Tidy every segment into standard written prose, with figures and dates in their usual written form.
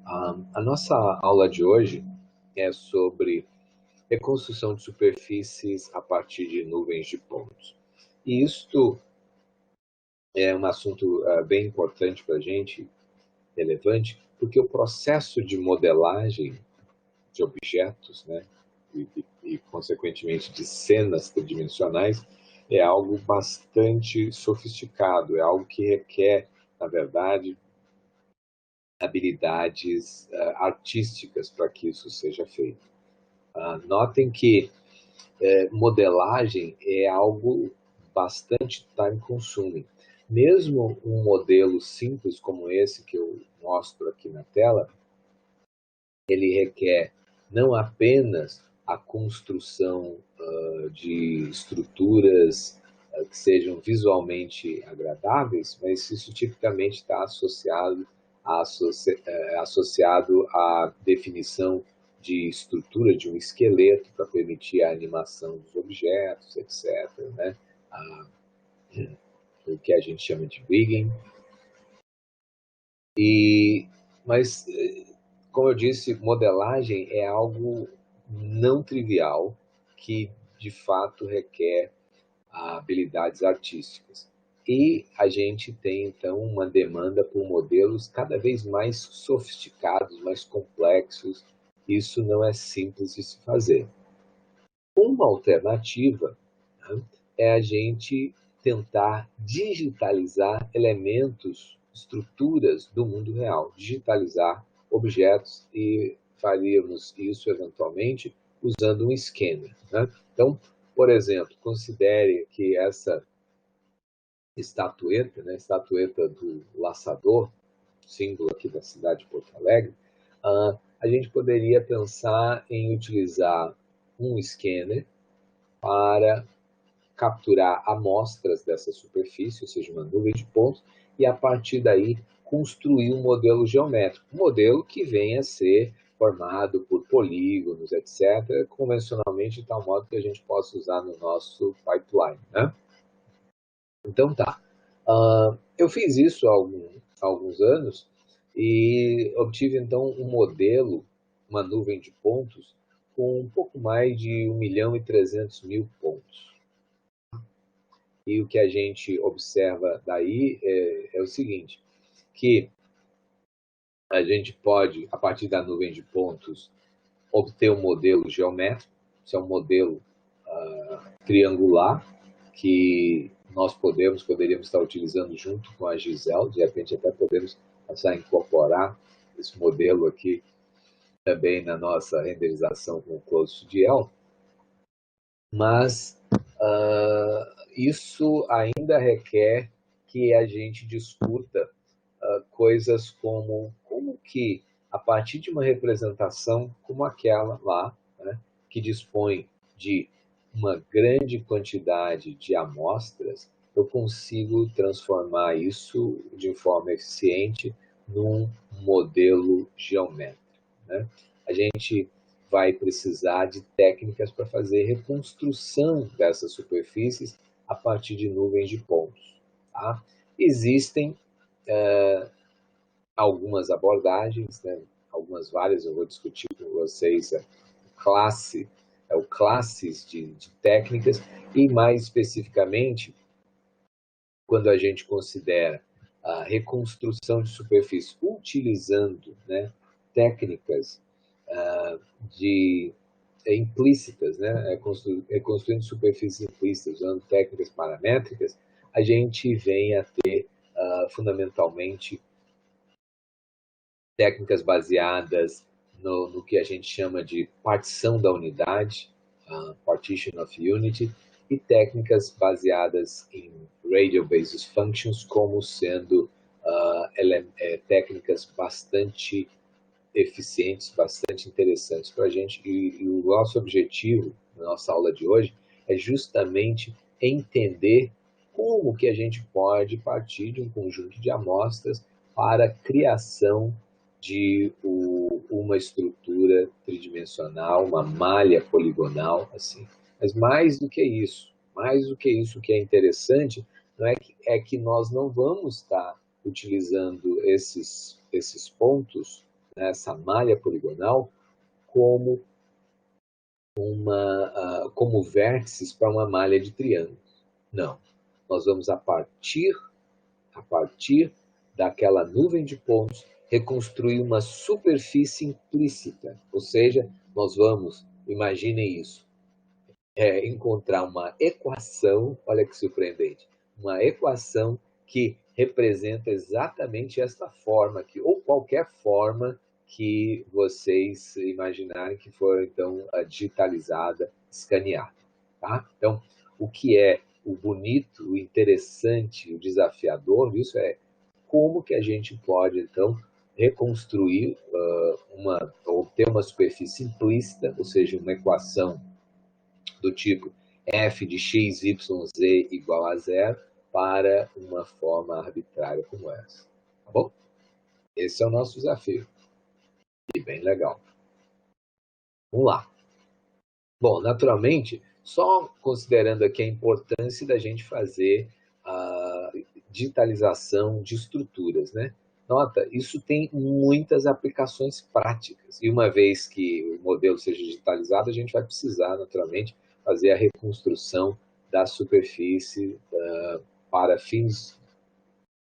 A nossa aula de hoje é sobre reconstrução de superfícies a partir de nuvens de pontos. E isto é um assunto bem importante para a gente, relevante, porque o processo de modelagem de objetos, né, consequentemente de cenas tridimensionais, é algo bastante sofisticado, é algo que requer, na verdade, habilidades artísticas para que isso seja feito. Notem que modelagem é algo bastante time consuming. Mesmo um modelo simples como esse que eu mostro aqui na tela, ele requer não apenas a construção de estruturas que sejam visualmente agradáveis, mas isso tipicamente está associado à definição de estrutura de um esqueleto para permitir a animação dos objetos, etc. Né? O que a gente chama de rigging. Mas, como eu disse, modelagem é algo não trivial que, de fato, requer habilidades artísticas. E a gente tem, então, uma demanda por modelos cada vez mais sofisticados, mais complexos. Isso não é simples de se fazer. Uma alternativa, né, é a gente tentar digitalizar elementos, estruturas do mundo real, digitalizar objetos, e faríamos isso eventualmente usando um scanner. Né? Então, por exemplo, considere que essa estatueta, né, estatueta do laçador, símbolo aqui da cidade de Porto Alegre, a gente poderia pensar em utilizar um scanner para capturar amostras dessa superfície, ou seja, uma nuvem de pontos, e a partir daí construir um modelo geométrico, um modelo que venha a ser formado por polígonos, etc., convencionalmente, de tal modo que a gente possa usar no nosso pipeline. Né? Então tá. Eu fiz isso há alguns anos e obtive então um modelo, uma nuvem de pontos, com um pouco mais de 1.300.000 pontos. E o que a gente observa daí é o seguinte, que a gente pode, a partir da nuvem de pontos, obter um modelo geométrico. Isso é um modelo triangular, que nós poderíamos estar utilizando junto com a Giselle, de repente até podemos passar a incorporar esse modelo aqui também na nossa renderização com o Close2DL, mas isso ainda requer que a gente discuta coisas como que, a partir de uma representação como aquela lá, né, que dispõe de uma grande quantidade de amostras, eu consigo transformar isso de forma eficiente num modelo geométrico. Né? A gente vai precisar de técnicas para fazer reconstrução dessas superfícies a partir de nuvens de pontos. Tá? Existem algumas abordagens, né? Algumas várias, eu vou discutir com vocês classes de técnicas, e mais especificamente, quando a gente considera a reconstrução de superfície utilizando, né, técnicas implícitas, né, reconstruindo superfícies implícitas, usando técnicas paramétricas, a gente vem a ter fundamentalmente técnicas baseadas no que a gente chama de partição da unidade, partition of unity, e técnicas baseadas em radial basis functions como sendo técnicas bastante eficientes, bastante interessantes para a gente. E o nosso objetivo na nossa aula de hoje é justamente entender como que a gente pode partir de um conjunto de amostras para a criação de uma estrutura tridimensional, uma malha poligonal, assim. Mas mais do que isso, o que é interessante não é que nós não vamos estar utilizando esses pontos né, essa malha poligonal, como como vértices para uma malha de triângulos. Não. Nós vamos, a partir daquela nuvem de pontos, reconstruir uma superfície implícita. Ou seja, nós vamos, imaginem isso, encontrar uma equação, olha que surpreendente, uma equação que representa exatamente esta forma aqui, ou qualquer forma que vocês imaginarem que for, então, digitalizada, escaneada. Tá? Então, o que é o bonito, o interessante, o desafiador, isso é como que a gente pode, então, reconstruir ou ter uma superfície implícita, ou seja, uma equação do tipo f de x, y, z igual a zero para uma forma arbitrária como essa. Tá bom? Esse é o nosso desafio. E bem legal. Vamos lá. Bom, naturalmente, só considerando aqui a importância da gente fazer a digitalização de estruturas, né? Nota, isso tem muitas aplicações práticas. E uma vez que o modelo seja digitalizado, a gente vai precisar, naturalmente, fazer a reconstrução da superfície para fins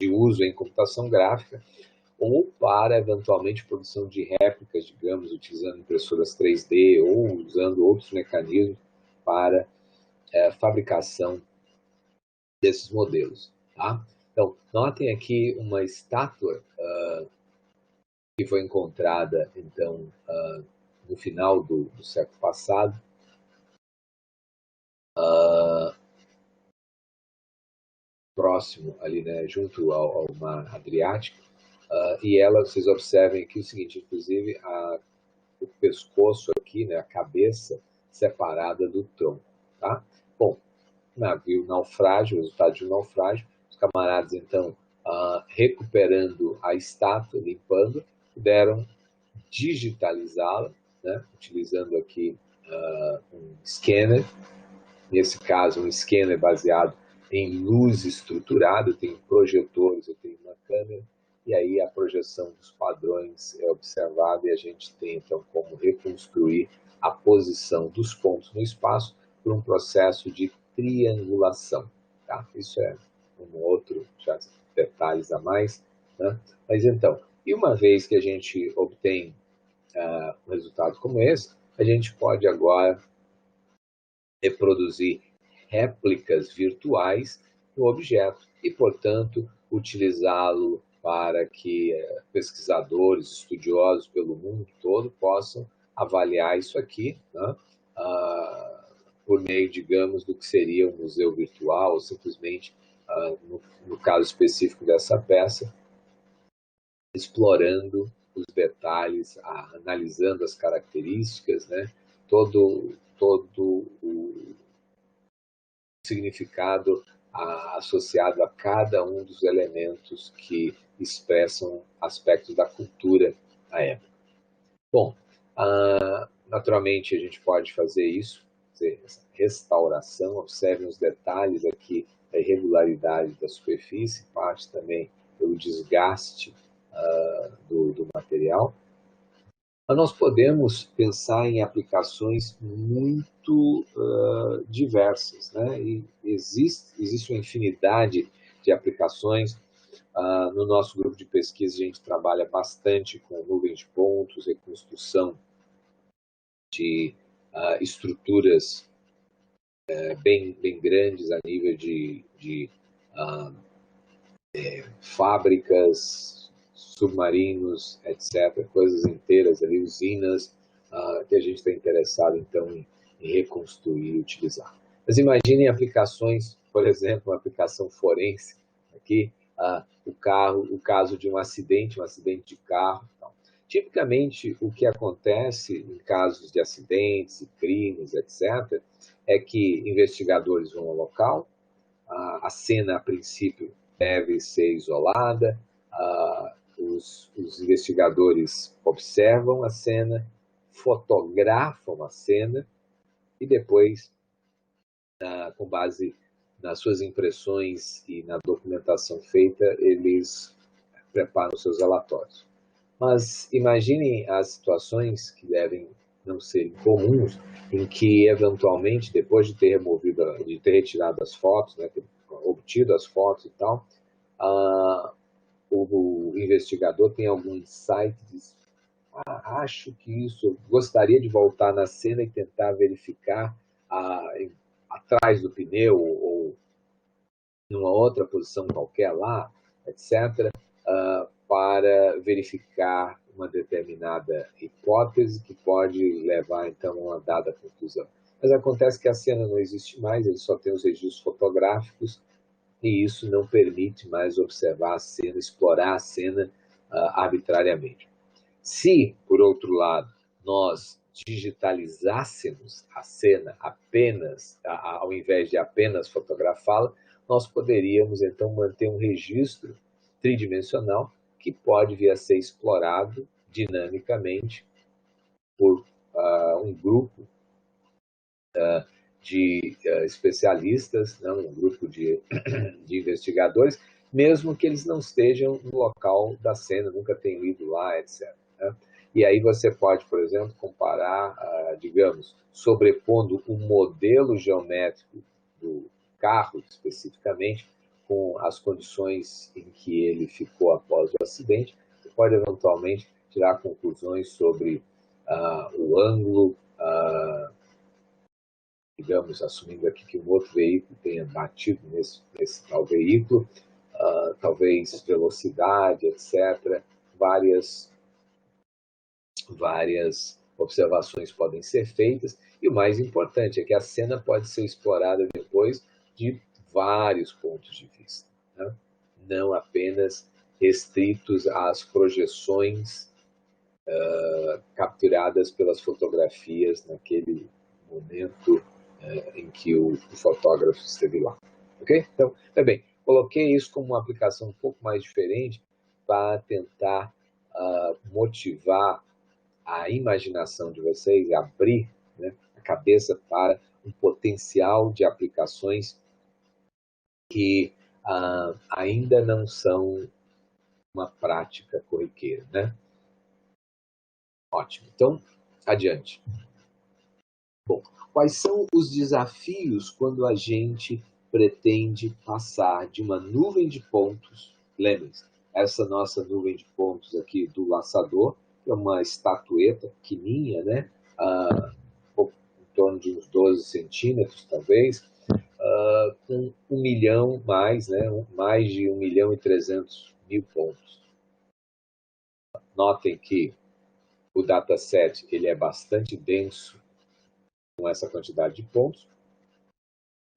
de uso em computação gráfica ou para, eventualmente, produção de réplicas, digamos, utilizando impressoras 3D ou usando outros mecanismos para fabricação desses modelos. Tá? Então, notem aqui uma estátua que foi encontrada, então, no final do século passado, próximo ali, né, junto ao mar Adriático, e ela, vocês observem aqui o seguinte, inclusive, o pescoço aqui, né, a cabeça separada do tronco, tá? Bom, navio naufrágio, resultado de um naufrágio, os camaradas, então, recuperando a estátua, limpando, puderam digitalizá-la, né, utilizando aqui um scanner, nesse caso, um scanner baseado em luz estruturada, eu tenho projetores, eu tenho uma câmera, e aí a projeção dos padrões é observada e a gente tem, então, como reconstruir a posição dos pontos no espaço por um processo de triangulação. Tá? Isso é um outro, já detalhes a mais. Né? Mas então, e uma vez que a gente obtém um resultado como esse, a gente pode agora reproduzir réplicas virtuais do objeto e, portanto, utilizá-lo para que pesquisadores, estudiosos pelo mundo todo possam avaliar isso aqui, né? Por meio, digamos, do que seria um museu virtual, ou simplesmente, no caso específico dessa peça, explorando os detalhes, analisando as características, né? Todo o significado associado a cada um dos elementos que expressam aspectos da cultura da época. Bom, naturalmente a gente pode fazer isso, essa restauração, observem os detalhes aqui da irregularidade da superfície, parte também pelo desgaste do material. Mas nós podemos pensar em aplicações muito diversas, né? E existe uma infinidade de aplicações. No nosso grupo de pesquisa, a gente trabalha bastante com nuvens de pontos, reconstrução de estruturas bem grandes a nível de fábricas, submarinos, etc., coisas inteiras ali, usinas, que a gente está interessado, então, em reconstruir e utilizar. Mas imaginem aplicações, por exemplo, uma aplicação forense, aqui, o caso de um acidente de carro. Então. Tipicamente, o que acontece em casos de acidentes e crimes, etc., é que investigadores vão ao local, a cena, a princípio, deve ser isolada, os investigadores observam a cena, fotografam a cena e depois, com base nas suas impressões e na documentação feita, eles preparam seus relatórios. Mas imaginem as situações que devem não ser comuns, em que eventualmente, depois de ter retirado as fotos, né, ter obtido as fotos e tal, o investigador tem algum insight, diz, acho que isso, gostaria de voltar na cena e tentar verificar atrás do pneu ou numa outra posição qualquer lá, etc., para verificar uma determinada hipótese que pode levar, então, a uma dada conclusão. Mas acontece que a cena não existe mais, ele só tem os registros fotográficos, e isso não permite mais observar a cena, explorar a cena arbitrariamente. Se, por outro lado, nós digitalizássemos a cena apenas, ao invés de apenas fotografá-la, nós poderíamos então manter um registro tridimensional que pode vir a ser explorado dinamicamente por um grupo de especialistas, né, um grupo de investigadores, mesmo que eles não estejam no local da cena, nunca tenham ido lá, etc. Né? E aí você pode, por exemplo, comparar, digamos, sobrepondo o modelo geométrico do carro, especificamente, com as condições em que ele ficou após o acidente, você pode eventualmente tirar conclusões sobre o ângulo, digamos, assumindo aqui que um outro veículo tenha batido nesse tal veículo, talvez velocidade, etc. Várias observações podem ser feitas, e o mais importante é que a cena pode ser explorada depois de vários pontos de vista, né? Não apenas restritos às projeções capturadas pelas fotografias naquele momento em que o fotógrafo esteve lá. Ok? Então, bem, coloquei isso como uma aplicação um pouco mais diferente para tentar motivar a imaginação de vocês, abrir, né, a cabeça para um potencial de aplicações que ainda não são uma prática corriqueira, né? Ótimo. Então, adiante. Bom, quais são os desafios quando a gente pretende passar de uma nuvem de pontos? Lembre-se, essa nossa nuvem de pontos aqui do laçador é uma estatueta pequenininha, né? Em torno de uns 12 centímetros, talvez, com 1 milhão mais, né? Mais de 1.300.000 pontos. Notem que o dataset ele é bastante denso com essa quantidade de pontos,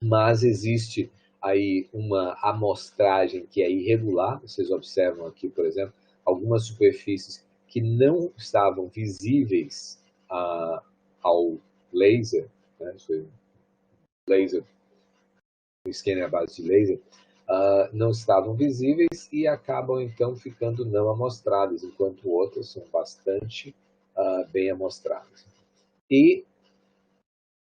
mas existe aí uma amostragem que é irregular. Vocês observam aqui, por exemplo, algumas superfícies que não estavam visíveis ao laser, né? Laser, o scanner à base de laser, não estavam visíveis e acabam então ficando não amostradas, enquanto outras são bastante bem amostradas. E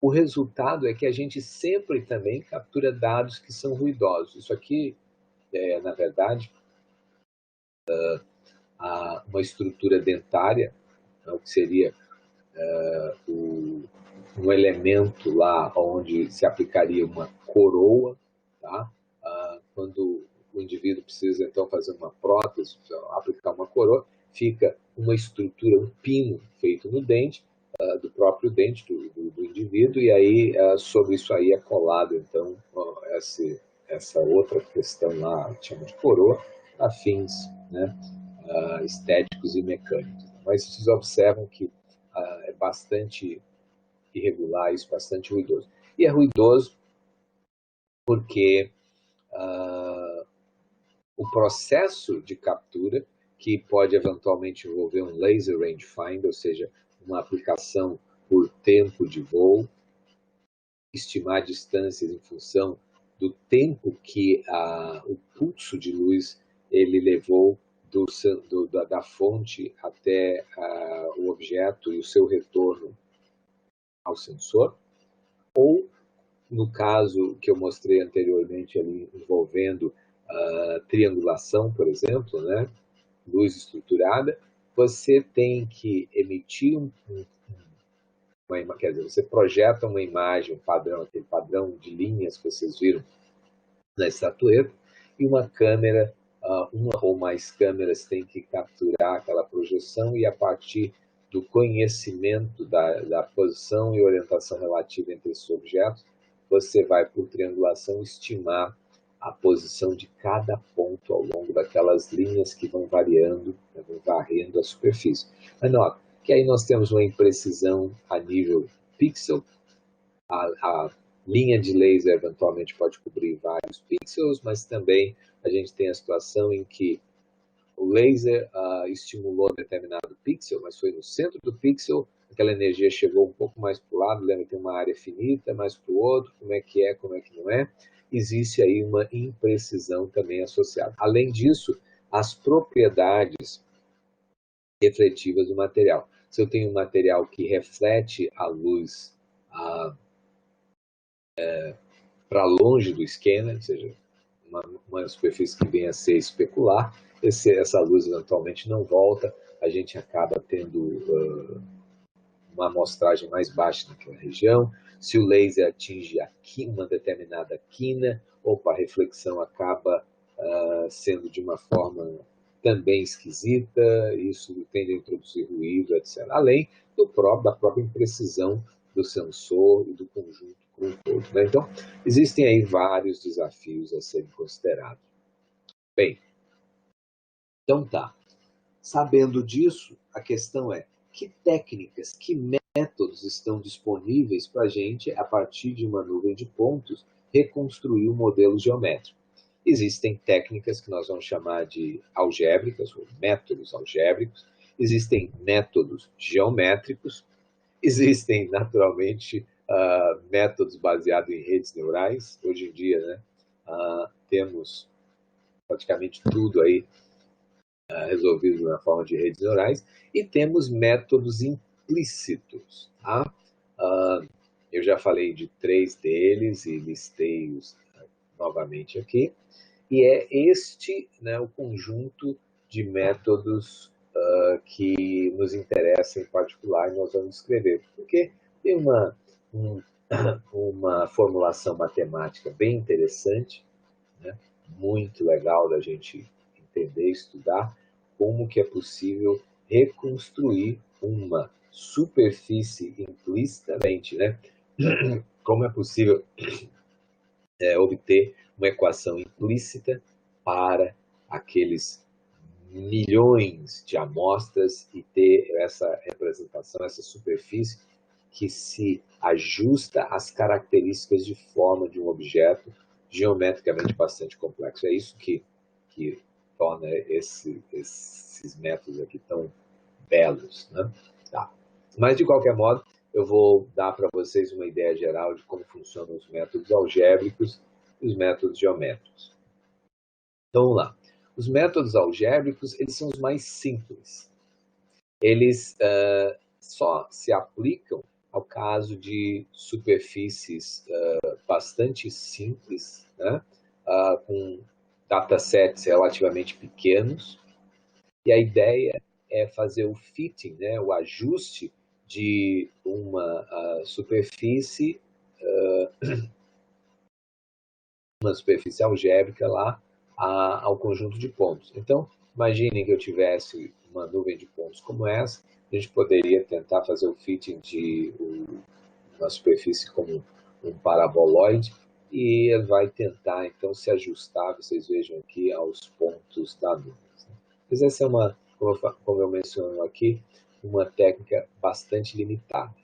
o resultado é que a gente sempre também captura dados que são ruidosos. Isso aqui é, na verdade, uma estrutura dentária, o que seria um elemento lá onde se aplicaria uma coroa, tá? Quando o indivíduo precisa, então, fazer uma prótese, aplicar uma coroa, fica uma estrutura, um pino feito no dente, do próprio dente do indivíduo, e aí sobre isso aí é colado, então, essa outra questão lá, chama de coroa, a fins, né, estéticos e mecânicos. Mas vocês observam que é bastante irregular, isso bastante ruidoso. E é ruidoso porque o processo de captura, que pode eventualmente envolver um laser rangefinder, ou seja, uma aplicação por tempo de voo, estimar distâncias em função do tempo que o pulso de luz ele levou da fonte até o objeto e o seu retorno ao sensor, ou no caso que eu mostrei anteriormente ali envolvendo triangulação, por exemplo, né, luz estruturada, você tem que emitir quer dizer, você projeta uma imagem, um padrão, aquele padrão de linhas que vocês viram na estatueta, e uma câmera, uma ou mais câmeras têm que capturar aquela projeção, e a partir do conhecimento da posição e orientação relativa entre esses objetos, você vai, por triangulação, estimar a posição de cada ponto ao longo daquelas linhas que vão variando, vão varrendo a superfície. Mas nota que aí nós temos uma imprecisão a nível pixel, a linha de laser eventualmente pode cobrir vários pixels, mas também a gente tem a situação em que o laser estimulou determinado pixel, mas foi no centro do pixel, aquela energia chegou um pouco mais para o lado, lembra que tem uma área finita, mais para o outro, como é que não é. Existe aí uma imprecisão também associada. Além disso, as propriedades refletivas do material. Se eu tenho um material que reflete a luz para longe do scanner, ou seja, uma superfície que venha a ser especular, essa luz eventualmente não volta, a gente acaba tendo uma amostragem mais baixa naquela região. Se o laser atinge aqui uma determinada quina, a reflexão acaba sendo de uma forma também esquisita, isso tende a introduzir ruído, etc. Além da própria imprecisão do sensor e do conjunto como um todo, né? Então, existem aí vários desafios a serem considerados. Bem, então tá. Sabendo disso, a questão é que técnicas, que métodos estão disponíveis para a gente, a partir de uma nuvem de pontos, reconstruir um modelo geométrico. Existem técnicas que nós vamos chamar de algébricas, ou métodos algébricos, existem métodos geométricos, existem, naturalmente, métodos baseados em redes neurais. Hoje em dia, né, temos praticamente tudo aí resolvido na forma de redes neurais, e temos métodos implícitos. Tá? Eu já falei de 3 deles e listei-os novamente aqui, e é este, né, o conjunto de métodos que nos interessa em particular e nós vamos descrever, porque tem uma formulação matemática bem interessante, né, muito legal da gente entender, estudar, como que é possível reconstruir uma superfície implicitamente, né? Como é possível obter uma equação implícita para aqueles milhões de amostras e ter essa representação, essa superfície que se ajusta às características de forma de um objeto geometricamente bastante complexo. É isso que torna esses métodos aqui tão belos, né? Tá. Mas, de qualquer modo, eu vou dar para vocês uma ideia geral de como funcionam os métodos algébricos e os métodos geométricos. Então, vamos lá. Os métodos algébricos, eles são os mais simples. Eles só se aplicam ao caso de superfícies bastante simples, né? Com datasets relativamente pequenos. E a ideia é fazer o fitting, né? O ajuste de uma superfície algébrica lá ao conjunto de pontos. Então, imaginem que eu tivesse uma nuvem de pontos como essa, a gente poderia tentar fazer o fitting de uma superfície como um paraboloide, e ele vai tentar, então, se ajustar, vocês vejam aqui, aos pontos da nuvem. Mas essa é uma, como eu menciono aqui, uma técnica bastante limitada.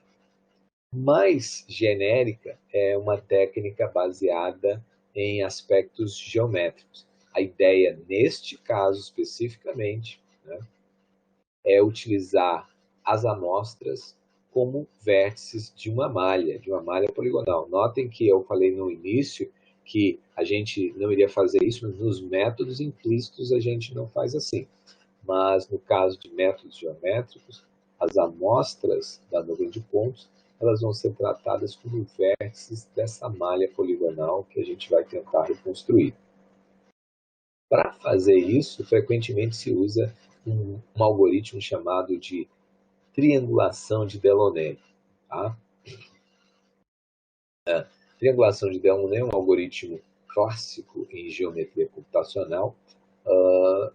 Mais genérica é uma técnica baseada em aspectos geométricos. A ideia, neste caso especificamente, né, é utilizar as amostras como vértices de uma malha poligonal. Notem que eu falei no início que a gente não iria fazer isso, mas nos métodos implícitos a gente não faz assim. Mas no caso de métodos geométricos, as amostras da nuvem de pontos, elas vão ser tratadas como vértices dessa malha poligonal que a gente vai tentar reconstruir. Para fazer isso, frequentemente se usa um algoritmo chamado de triangulação de Delaunay. Tá? Triangulação de Delaunay é um algoritmo clássico em geometria computacional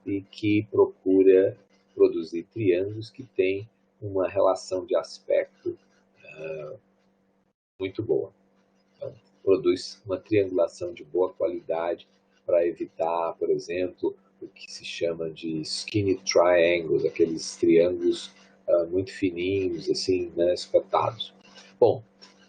e que procura produzir triângulos que têm uma relação de aspecto muito boa. Então, produz uma triangulação de boa qualidade para evitar, por exemplo, o que se chama de skinny triangles, aqueles triângulos muito fininhos, assim, né, espetados. Bom,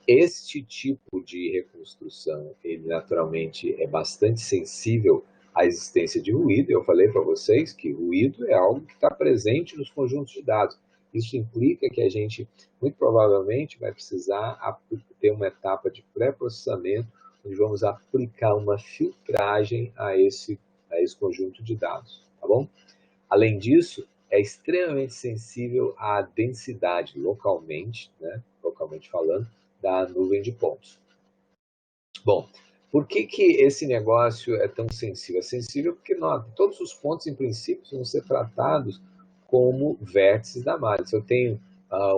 este tipo de reconstrução, ele naturalmente é bastante sensível à existência de ruído. Eu falei para vocês que ruído é algo que está presente nos conjuntos de dados. Isso implica que a gente, muito provavelmente, vai precisar ter uma etapa de pré-processamento, onde vamos aplicar uma filtragem a esse conjunto de dados, tá bom? Além disso, é extremamente sensível à densidade localmente, né, localmente falando, da nuvem de pontos. Bom, por que esse negócio é tão sensível? É sensível porque todos os pontos, em princípio, vão ser tratados como vértices da malha. Se eu tenho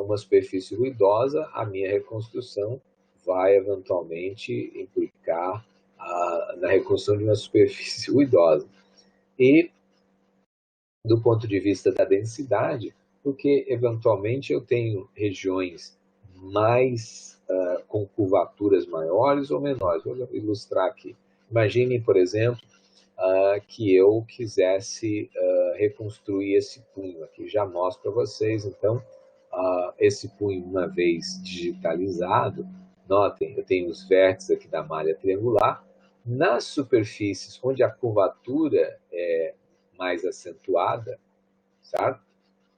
uma superfície ruidosa, a minha reconstrução vai eventualmente implicar na reconstrução de uma superfície ruidosa. E do ponto de vista da densidade, porque eventualmente eu tenho regiões mais com curvaturas maiores ou menores. Vou ilustrar aqui. Imaginem, por exemplo, que eu quisesse reconstruir esse punho aqui. Já mostro para vocês, então, esse punho, uma vez digitalizado, notem, eu tenho os vértices aqui da malha triangular. Nas superfícies onde a curvatura é mais acentuada, certo?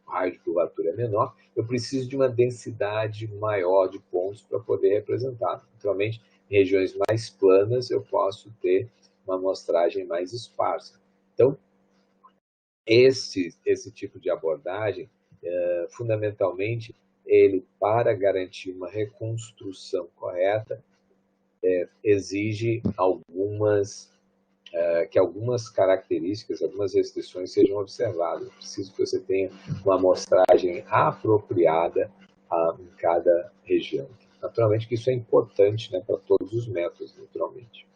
O raio de curvatura é menor, eu preciso de uma densidade maior de pontos para poder representar. Naturalmente, em regiões mais planas, eu posso ter uma amostragem mais esparsa. Então, esse tipo de abordagem, fundamentalmente, ele, para garantir uma reconstrução correta, exige que algumas características, algumas restrições sejam observadas. É preciso que você tenha uma amostragem apropriada em cada região. Naturalmente que isso é importante, né, para todos os métodos, naturalmente.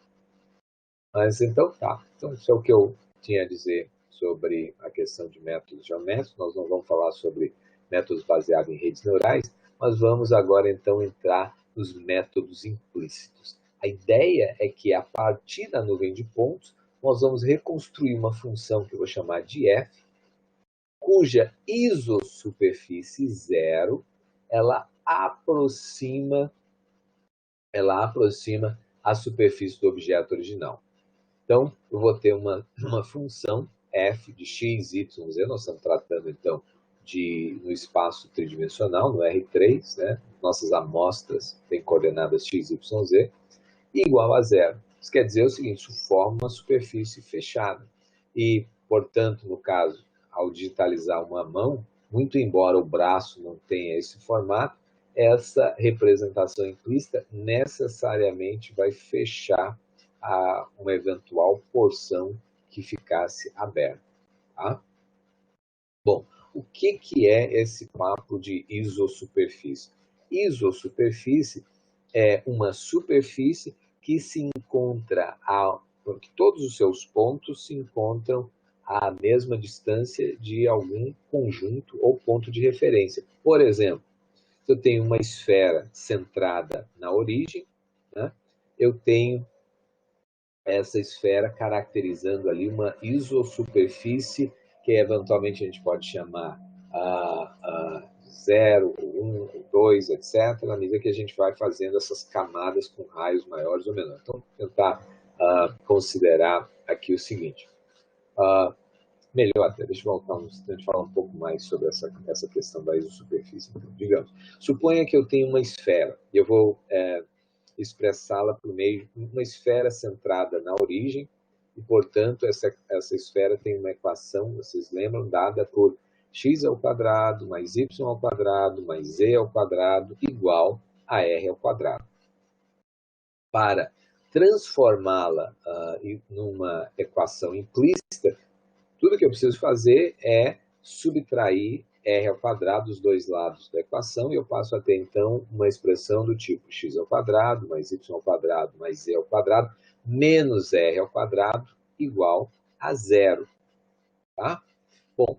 Mas então tá. Então isso é o que eu tinha a dizer sobre a questão de métodos geométricos. Nós não vamos falar sobre métodos baseados em redes neurais, mas vamos agora então entrar nos métodos implícitos. A ideia é que a partir da nuvem de pontos, nós vamos reconstruir uma função que eu vou chamar de f, cuja isosuperfície zero, ela aproxima a superfície do objeto original. Então, eu vou ter uma função f de x, y, z. Nós estamos tratando, então, no espaço tridimensional, no R3, né? Nossas amostras têm coordenadas x, y, z, igual a zero. Isso quer dizer o seguinte, isso forma uma superfície fechada. E, portanto, no caso, ao digitalizar uma mão, muito embora o braço não tenha esse formato, essa representação implícita necessariamente vai fechar uma eventual porção que ficasse aberta. Tá? Bom, o que é esse papo de isosuperfície? Isosuperfície é uma superfície que se encontra, porque todos os seus pontos se encontram à mesma distância de algum conjunto ou ponto de referência. Por exemplo, se eu tenho uma esfera centrada na origem, né, eu tenho essa esfera caracterizando ali uma isosuperfície que eventualmente a gente pode chamar 0, 1, 2, etc., na medida que a gente vai fazendo essas camadas com raios maiores ou menores. Então, vou tentar considerar aqui o seguinte. Melhor até, deixa eu voltar um instante e falar um pouco mais sobre essa questão da isosuperfície. Então, digamos, suponha que eu tenho uma esfera, e eu vou expressá-la por meio de uma esfera centrada na origem, e, portanto, essa esfera tem uma equação, vocês lembram, dada por x ao quadrado mais y ao quadrado mais z ao quadrado igual a r ao quadrado. Para transformá-la numa equação implícita, tudo que eu preciso fazer é subtrair r ao quadrado dos dois lados da equação, e eu passo a ter, então, uma expressão do tipo x ao quadrado, mais y ao quadrado, mais z ao quadrado, menos r ao quadrado, igual a zero. Tá? Bom,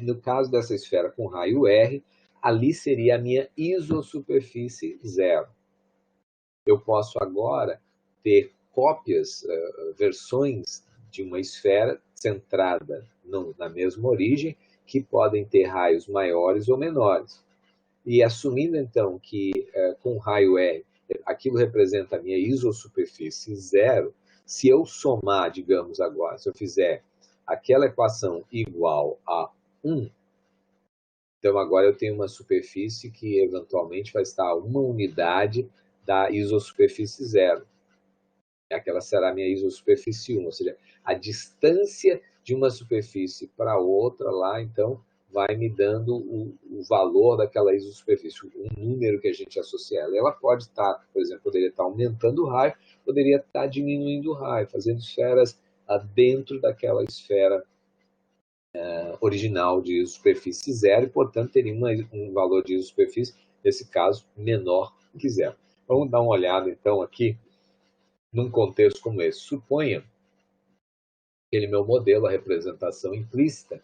no caso dessa esfera com raio R, ali seria a minha isosuperfície zero. Eu posso agora ter cópias, versões de uma esfera centrada na mesma origem, que podem ter raios maiores ou menores. E assumindo, então, que com raio R, aquilo representa a minha isosuperfície zero, se eu somar, digamos agora, se eu fizer aquela equação igual a 1, então agora eu tenho uma superfície que eventualmente vai estar a uma unidade da isosuperfície zero. Aquela será a minha isosuperfície 1, ou seja, a distância de uma superfície para outra lá, então, vai me dando o valor daquela isosuperfície, um número que a gente associa a ela. Ela pode estar, por exemplo, poderia estar aumentando o raio, poderia estar diminuindo o raio, fazendo esferas dentro daquela esfera original de isosuperfície zero, e, portanto, teria um valor de isosuperfície, nesse caso, menor que zero. Vamos dar uma olhada, então, aqui, num contexto como esse. Suponha aquele meu modelo, a representação implícita.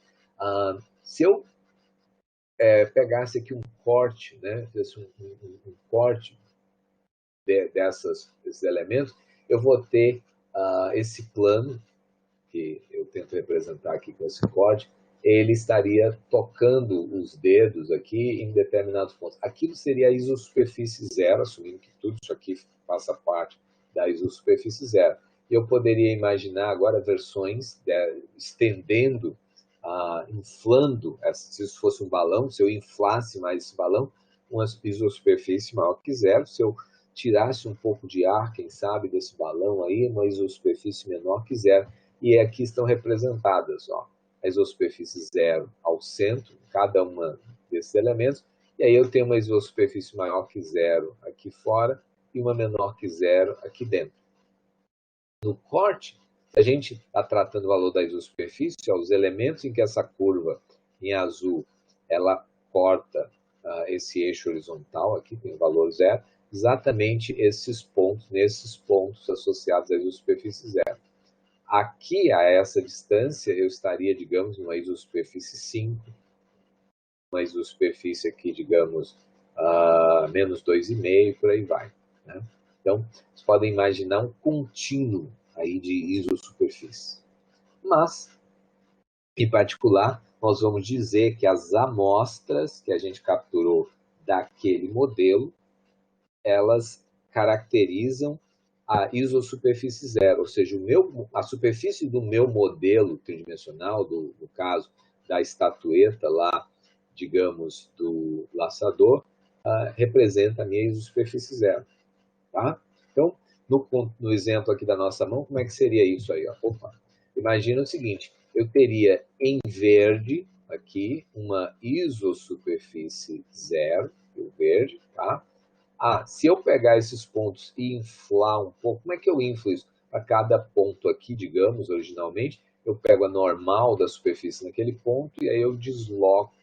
Se eu pegasse aqui um corte, né, fizesse um corte desses elementos, eu vou ter esse plano, que eu tento representar aqui com esse corte, ele estaria tocando os dedos aqui em determinados pontos. Aquilo seria a isosuperfície zero, assumindo que tudo isso aqui faça parte da isosuperfície zero. E eu poderia imaginar agora versões estendendo, inflando, se isso fosse um balão, se eu inflasse mais esse balão, uma isosuperfície maior que zero. Se eu tirasse um pouco de ar, quem sabe, desse balão aí, uma isosuperfície menor que zero. E aqui estão representadas, ó, a isosuperfície zero ao centro, cada uma desses elementos, e aí eu tenho uma isosuperfície maior que zero aqui fora e uma menor que zero aqui dentro. No corte, a gente está tratando o valor da isosuperfície, ó, os elementos em que essa curva em azul, ela corta esse eixo horizontal, aqui tem o valor zero, exatamente nesses pontos associados à isosuperfície zero. Aqui, a essa distância, eu estaria, digamos, numa isosuperfície 5, uma isosuperfície aqui, digamos, menos 2,5, por aí vai. Né? Então, vocês podem imaginar um contínuo aí de isosuperfície. Mas, em particular, nós vamos dizer que as amostras que a gente capturou daquele modelo, elas caracterizam a isosuperfície zero, ou seja, a superfície do meu modelo tridimensional, no caso da estatueta lá, digamos, do laçador, representa a minha isosuperfície zero. Tá? Então, no exemplo aqui da nossa mão, como é que seria isso aí? Ó? Opa. Imagina o seguinte, eu teria em verde aqui uma isosuperfície zero, o verde, tá? Se eu pegar esses pontos e inflar um pouco, como é que eu inflo isso? Para cada ponto aqui, digamos, originalmente, eu pego a normal da superfície naquele ponto e aí eu desloco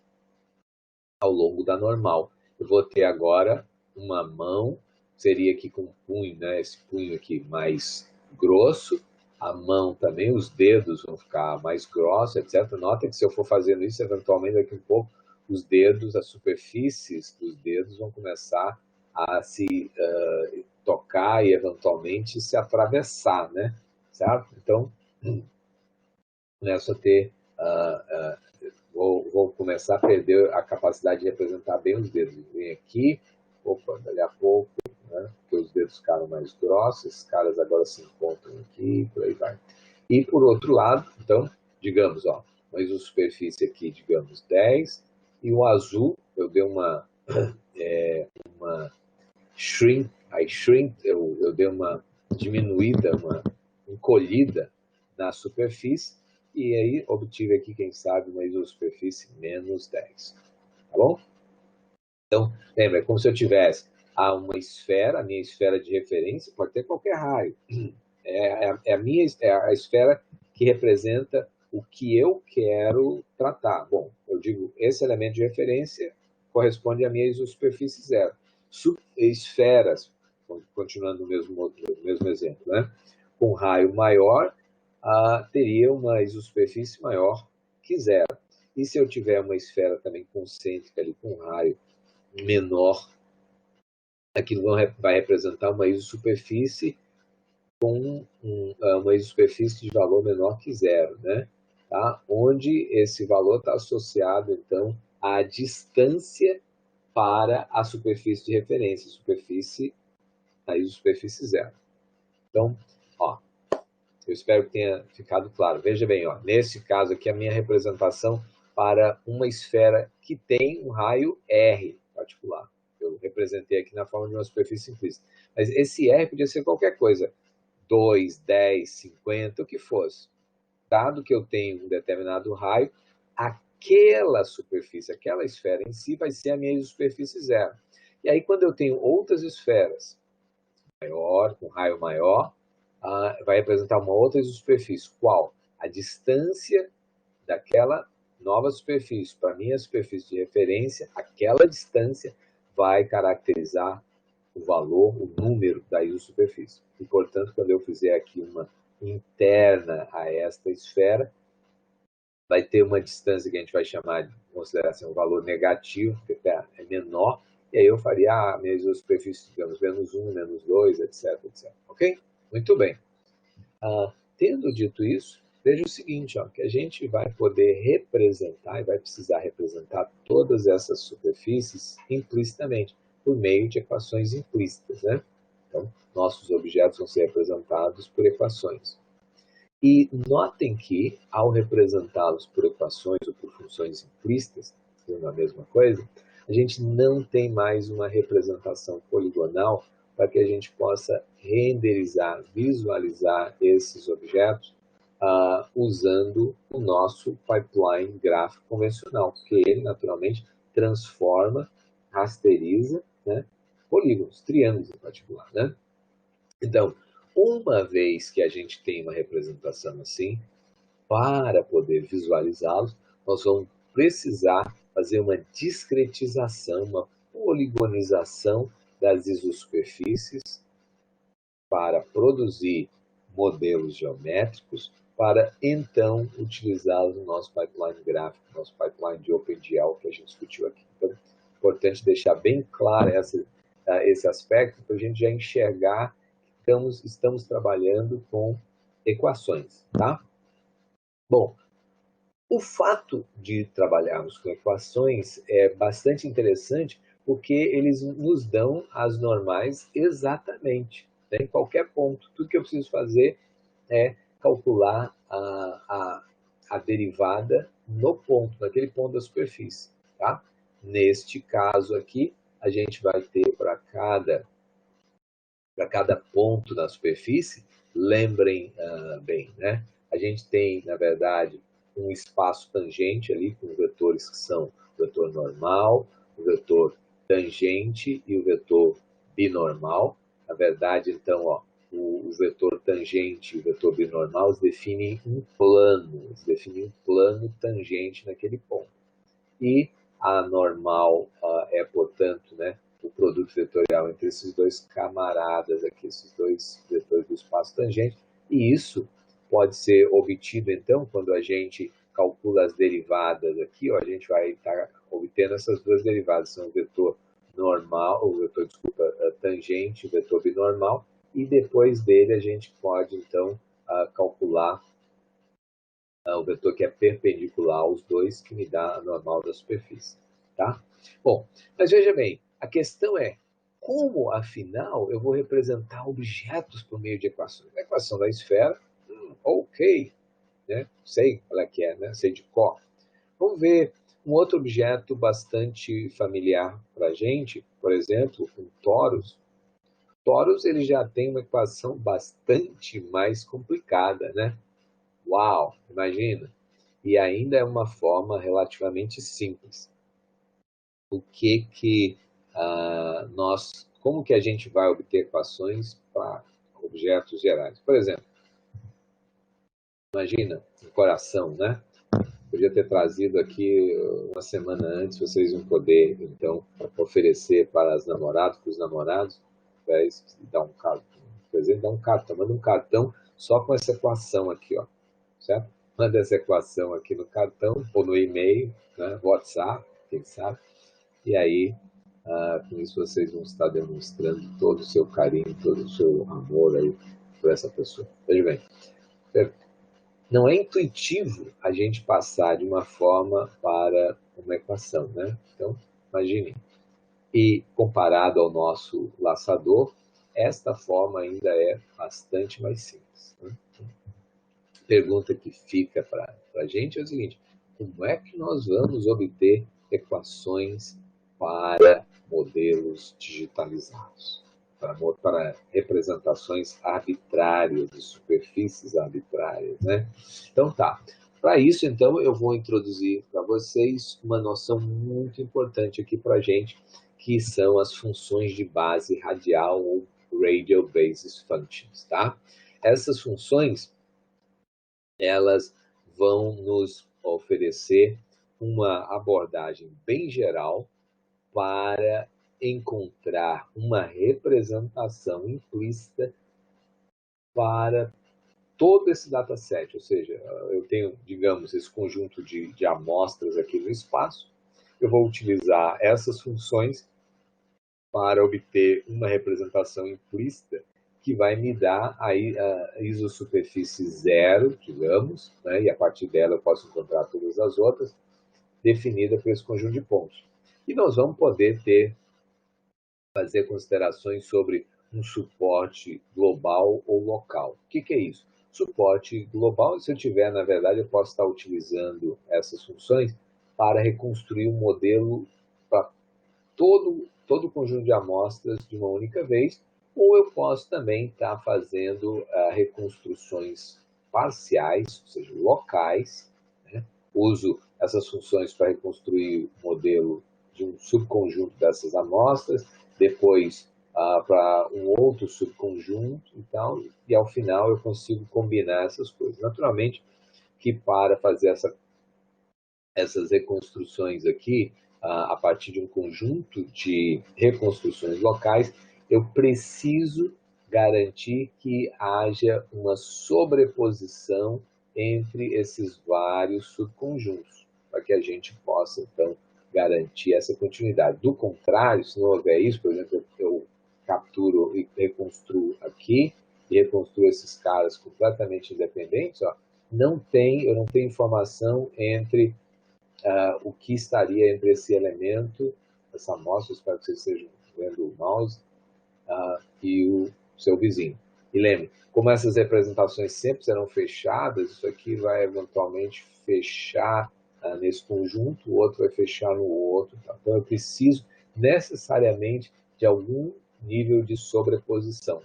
ao longo da normal. Eu vou ter agora uma mão, seria aqui com punho, né? Esse punho aqui mais grosso, a mão também, os dedos vão ficar mais grossos, etc. Nota que se eu for fazendo isso, eventualmente daqui a um pouco, os dedos, as superfícies dos dedos vão começar a se tocar e eventualmente se atravessar, né? Certo? Então, começo a ter, vou começar a perder a capacidade de representar bem os dedos. Vem aqui, opa, dali a pouco, né? Porque os dedos ficaram mais grossos, esses caras agora se encontram aqui, por aí vai. E por outro lado, então, digamos, ó, uma isosuperfície aqui, digamos, 10, e o azul, eu dei uma shrink, eu dei uma diminuída, uma encolhida na superfície, e aí obtive aqui, quem sabe, uma isosuperfície menos 10. Tá bom? Então, lembra, é como se eu tivesse uma esfera, a minha esfera de referência, pode ter qualquer raio. É a esfera que representa o que eu quero tratar. Bom, eu digo, esse elemento de referência corresponde à minha isosuperfície zero. Esferas, continuando no mesmo exemplo, né? Com raio maior, teria uma isosuperfície maior que zero. E se eu tiver uma esfera também concêntrica ali com raio menor, aquilo vai representar uma isosuperfície com uma isosuperfície de valor menor que zero, né? Tá? Onde esse valor está associado, então, à distância para a superfície de referência, a isosuperfície zero. Então, ó, eu espero que tenha ficado claro. Veja bem, ó, nesse caso aqui, a minha representação para uma esfera que tem um raio R particular. Eu representei aqui na forma de uma superfície simplista. Mas esse R podia ser qualquer coisa. 2, 10, 50, o que fosse. Dado que eu tenho um determinado raio, aquela superfície, aquela esfera em si vai ser a minha superfície zero. E aí, quando eu tenho outras esferas maior, com raio maior, vai representar uma outra superfície. Qual? A distância daquela nova superfície para a minha superfície de referência, aquela distância vai caracterizar o valor, o número da isosuperfície. E, portanto, quando eu fizer aqui uma interna a esta esfera, vai ter uma distância que a gente vai chamar de consideração um valor negativo, porque é menor, e aí eu faria a minha isosuperfície, digamos, menos 1, menos 2, etc, etc. Ok? Muito bem. Tendo dito isso, veja o seguinte, ó, que a gente vai poder representar e vai precisar representar todas essas superfícies implicitamente, por meio de equações implícitas, né? Então, nossos objetos vão ser representados por equações. E notem que, ao representá-los por equações ou por funções implícitas, que é a mesma coisa, a gente não tem mais uma representação poligonal para que a gente possa renderizar, visualizar esses objetos usando o nosso pipeline gráfico convencional, porque ele, naturalmente, transforma, rasteriza, né, polígonos, triângulos em particular, né? Então, uma vez que a gente tem uma representação assim, para poder visualizá-los, nós vamos precisar fazer uma discretização, uma poligonização das isosuperfícies para produzir modelos geométricos, para então utilizá-los no nosso pipeline gráfico, no nosso pipeline de OpenGL que a gente discutiu aqui. Então, é importante deixar bem claro esse aspecto para a gente já enxergar que estamos trabalhando com equações, tá? Bom, o fato de trabalharmos com equações é bastante interessante porque eles nos dão as normais exatamente, né? Em qualquer ponto. Tudo que eu preciso fazer é calcular a derivada no ponto, naquele ponto da superfície. Tá? Neste caso aqui, a gente vai ter para cada ponto da superfície, lembrem bem, né? A gente tem, na verdade, um espaço tangente ali, com vetores que são o vetor normal, o vetor tangente e o vetor binormal. Na verdade, então, ó, o vetor tangente e o vetor binormal definem um plano tangente naquele ponto. E a normal é, portanto, né, o produto vetorial entre esses dois camaradas aqui, esses dois vetores do espaço tangente, e isso pode ser obtido, então, quando a gente calcula as derivadas aqui, ó, a gente vai estar obtendo essas duas derivadas, são o vetor normal, o vetor, desculpa, tangente, o vetor binormal, e depois dele a gente pode, então, calcular o vetor que é perpendicular aos dois, que me dá a normal da superfície. Tá? Bom, mas veja bem, a questão é como, afinal, eu vou representar objetos por meio de equações. A equação da esfera, ok, né? Sei qual é que é, né? Sei de cor. Vamos ver um outro objeto bastante familiar para a gente, por exemplo, um torus. Torus ele já tem uma equação bastante mais complicada, né? Uau, imagina! E ainda é uma forma relativamente simples. O que como que a gente vai obter equações para objetos gerais? Por exemplo, Imagina, um coração, né? Podia ter trazido aqui uma semana antes, vocês iam poder, então, oferecer para as namoradas, para os namorados, dar um cartão, presente, dar um cartão, manda um cartão só com essa equação aqui, ó, certo? Manda essa equação aqui no cartão ou no e-mail, né? WhatsApp, quem sabe, e aí, com isso vocês vão estar demonstrando todo o seu carinho, todo o seu amor aí por essa pessoa. Veja bem, não é intuitivo a gente passar de uma forma para uma equação, né? Então, imagine. E comparado ao nosso laçador, esta forma ainda é bastante mais simples. Né? A pergunta que fica para a gente é o seguinte: como é que nós vamos obter equações para modelos digitalizados? Para representações arbitrárias, de superfícies arbitrárias, né? Então tá. Para isso, então, eu vou introduzir para vocês uma noção muito importante aqui para a gente, que são as funções de base radial ou radial basis functions, tá? Essas funções, elas vão nos oferecer uma abordagem bem geral para encontrar uma representação implícita para todo esse dataset, ou seja, eu tenho, digamos, esse conjunto de amostras aqui no espaço, eu vou utilizar essas funções para obter uma representação implícita que vai me dar a isosuperfície zero, digamos, né, e a partir dela eu posso encontrar todas as outras, definida por esse conjunto de pontos. E nós vamos poder fazer considerações sobre um suporte global ou local. O que é isso? Suporte global, se eu tiver, na verdade, eu posso estar utilizando essas funções para reconstruir um modelo para todo o conjunto de amostras de uma única vez, ou eu posso também estar fazendo reconstruções parciais, ou seja, locais, né? Uso essas funções para reconstruir o modelo de um subconjunto dessas amostras, depois para um outro subconjunto e tal, e ao final eu consigo combinar essas coisas. Naturalmente que para fazer essas reconstruções aqui, a partir de um conjunto de reconstruções locais, eu preciso garantir que haja uma sobreposição entre esses vários subconjuntos, para que a gente possa, então, garantir essa continuidade. Do contrário, se não houver isso, por exemplo, eu capturo e reconstruo aqui, e reconstruo esses caras completamente independentes, ó, eu não tenho informação entre o que estaria entre esse elemento, essa amostra, espero que vocês estejam vendo o mouse, e o seu vizinho. E lembre, como essas representações sempre serão fechadas, isso aqui vai eventualmente fechar nesse conjunto, o outro vai fechar no outro. Tá? Então eu preciso necessariamente de algum nível de sobreposição,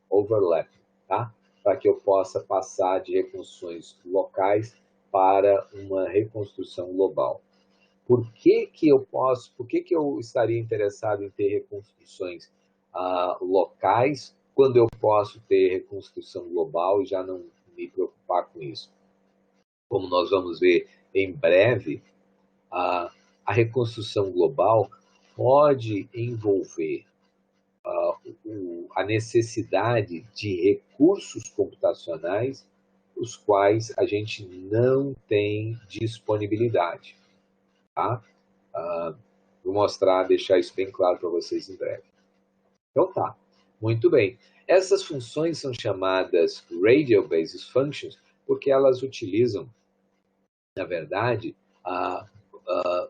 overlap, tá? Para que eu possa passar de reconstruções locais para uma reconstrução global. Por que eu estaria interessado em ter reconstruções locais quando eu posso ter reconstrução global e já não me preocupar com isso? Como nós vamos ver em breve, a reconstrução global pode envolver a necessidade de recursos computacionais os quais a gente não tem disponibilidade. Tá? Vou mostrar, deixar isso bem claro para vocês em breve. Então tá, muito bem. Essas funções são chamadas Radial Basis Functions porque elas utilizam, na verdade,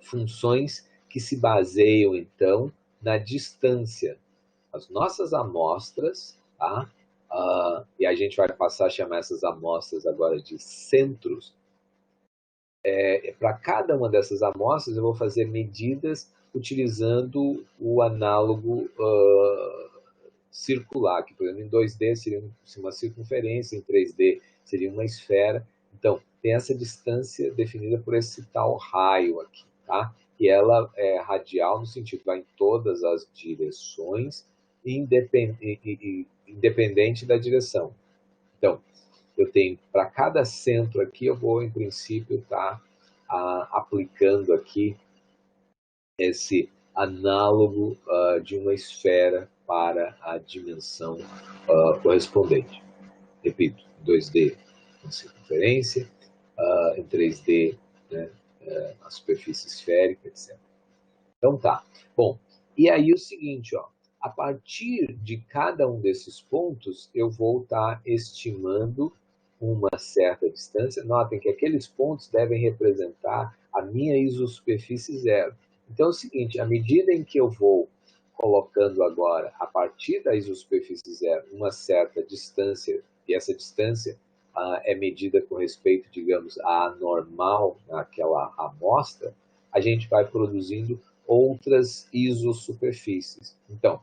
funções que se baseiam, então, na distância. As nossas amostras, tá? E a gente vai passar a chamar essas amostras agora de centros. Para cada uma dessas amostras, eu vou fazer medidas utilizando o análogo circular, que, por exemplo, em 2D seria uma circunferência, em 3D seria uma esfera. Então, tem essa distância definida por esse tal raio aqui, tá? E ela é radial no sentido que vai em todas as direções, independente da direção. Então, eu tenho, para cada centro aqui, eu vou, em princípio, estar aplicando aqui esse análogo de uma esfera para a dimensão correspondente. Repito, 2D com circunferência, em 3D, né, a superfície esférica, etc. Então tá. Bom, e aí o seguinte, ó, a partir de cada um desses pontos, eu vou estar estimando uma certa distância. Notem que aqueles pontos devem representar a minha isosuperfície zero. Então é o seguinte, à medida em que eu vou colocando agora, a partir da isosuperfície zero, uma certa distância, e essa distância é medida com respeito, digamos, à normal, naquela amostra, a gente vai produzindo outras isosuperfícies. Então,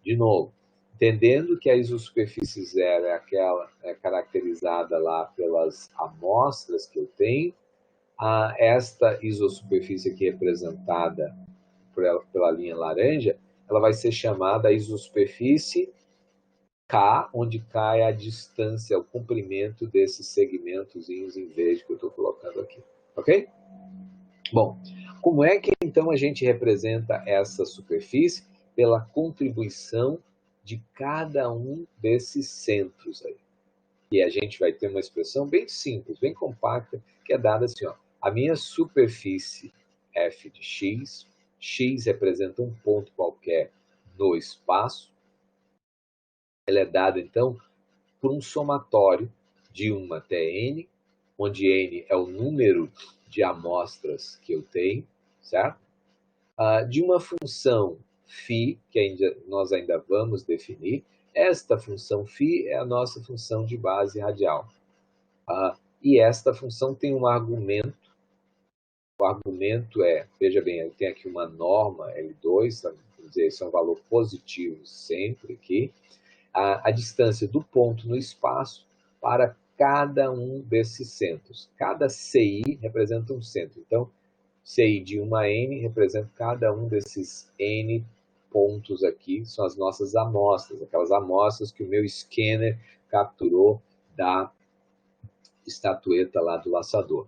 de novo, entendendo que a isosuperfície zero é aquela caracterizada lá pelas amostras que eu tenho, esta isosuperfície aqui representada pela linha laranja, ela vai ser chamada isosuperfície K, onde K é a distância, o comprimento desses segmentozinhos em verde que eu estou colocando aqui. Ok? Bom, como é que então a gente representa essa superfície? Pela contribuição de cada um desses centros aí. E a gente vai ter uma expressão bem simples, bem compacta, que é dada assim, ó. A minha superfície f de x, x representa um ponto qualquer no espaço, ela é dada então por um somatório de 1 até n, onde n é o número de amostras que eu tenho, certo? De uma função φ, que nós ainda vamos definir. Esta função φ é a nossa função de base radial. E esta função tem um argumento. O argumento veja bem, eu tenho aqui uma norma L2, vamos dizer, isso é um valor positivo sempre aqui. A distância do ponto no espaço para cada um desses centros. Cada CI representa um centro. Então, CI de 1 a N representa cada um desses N pontos aqui, são as nossas amostras, aquelas amostras que o meu scanner capturou da estatueta lá do laçador.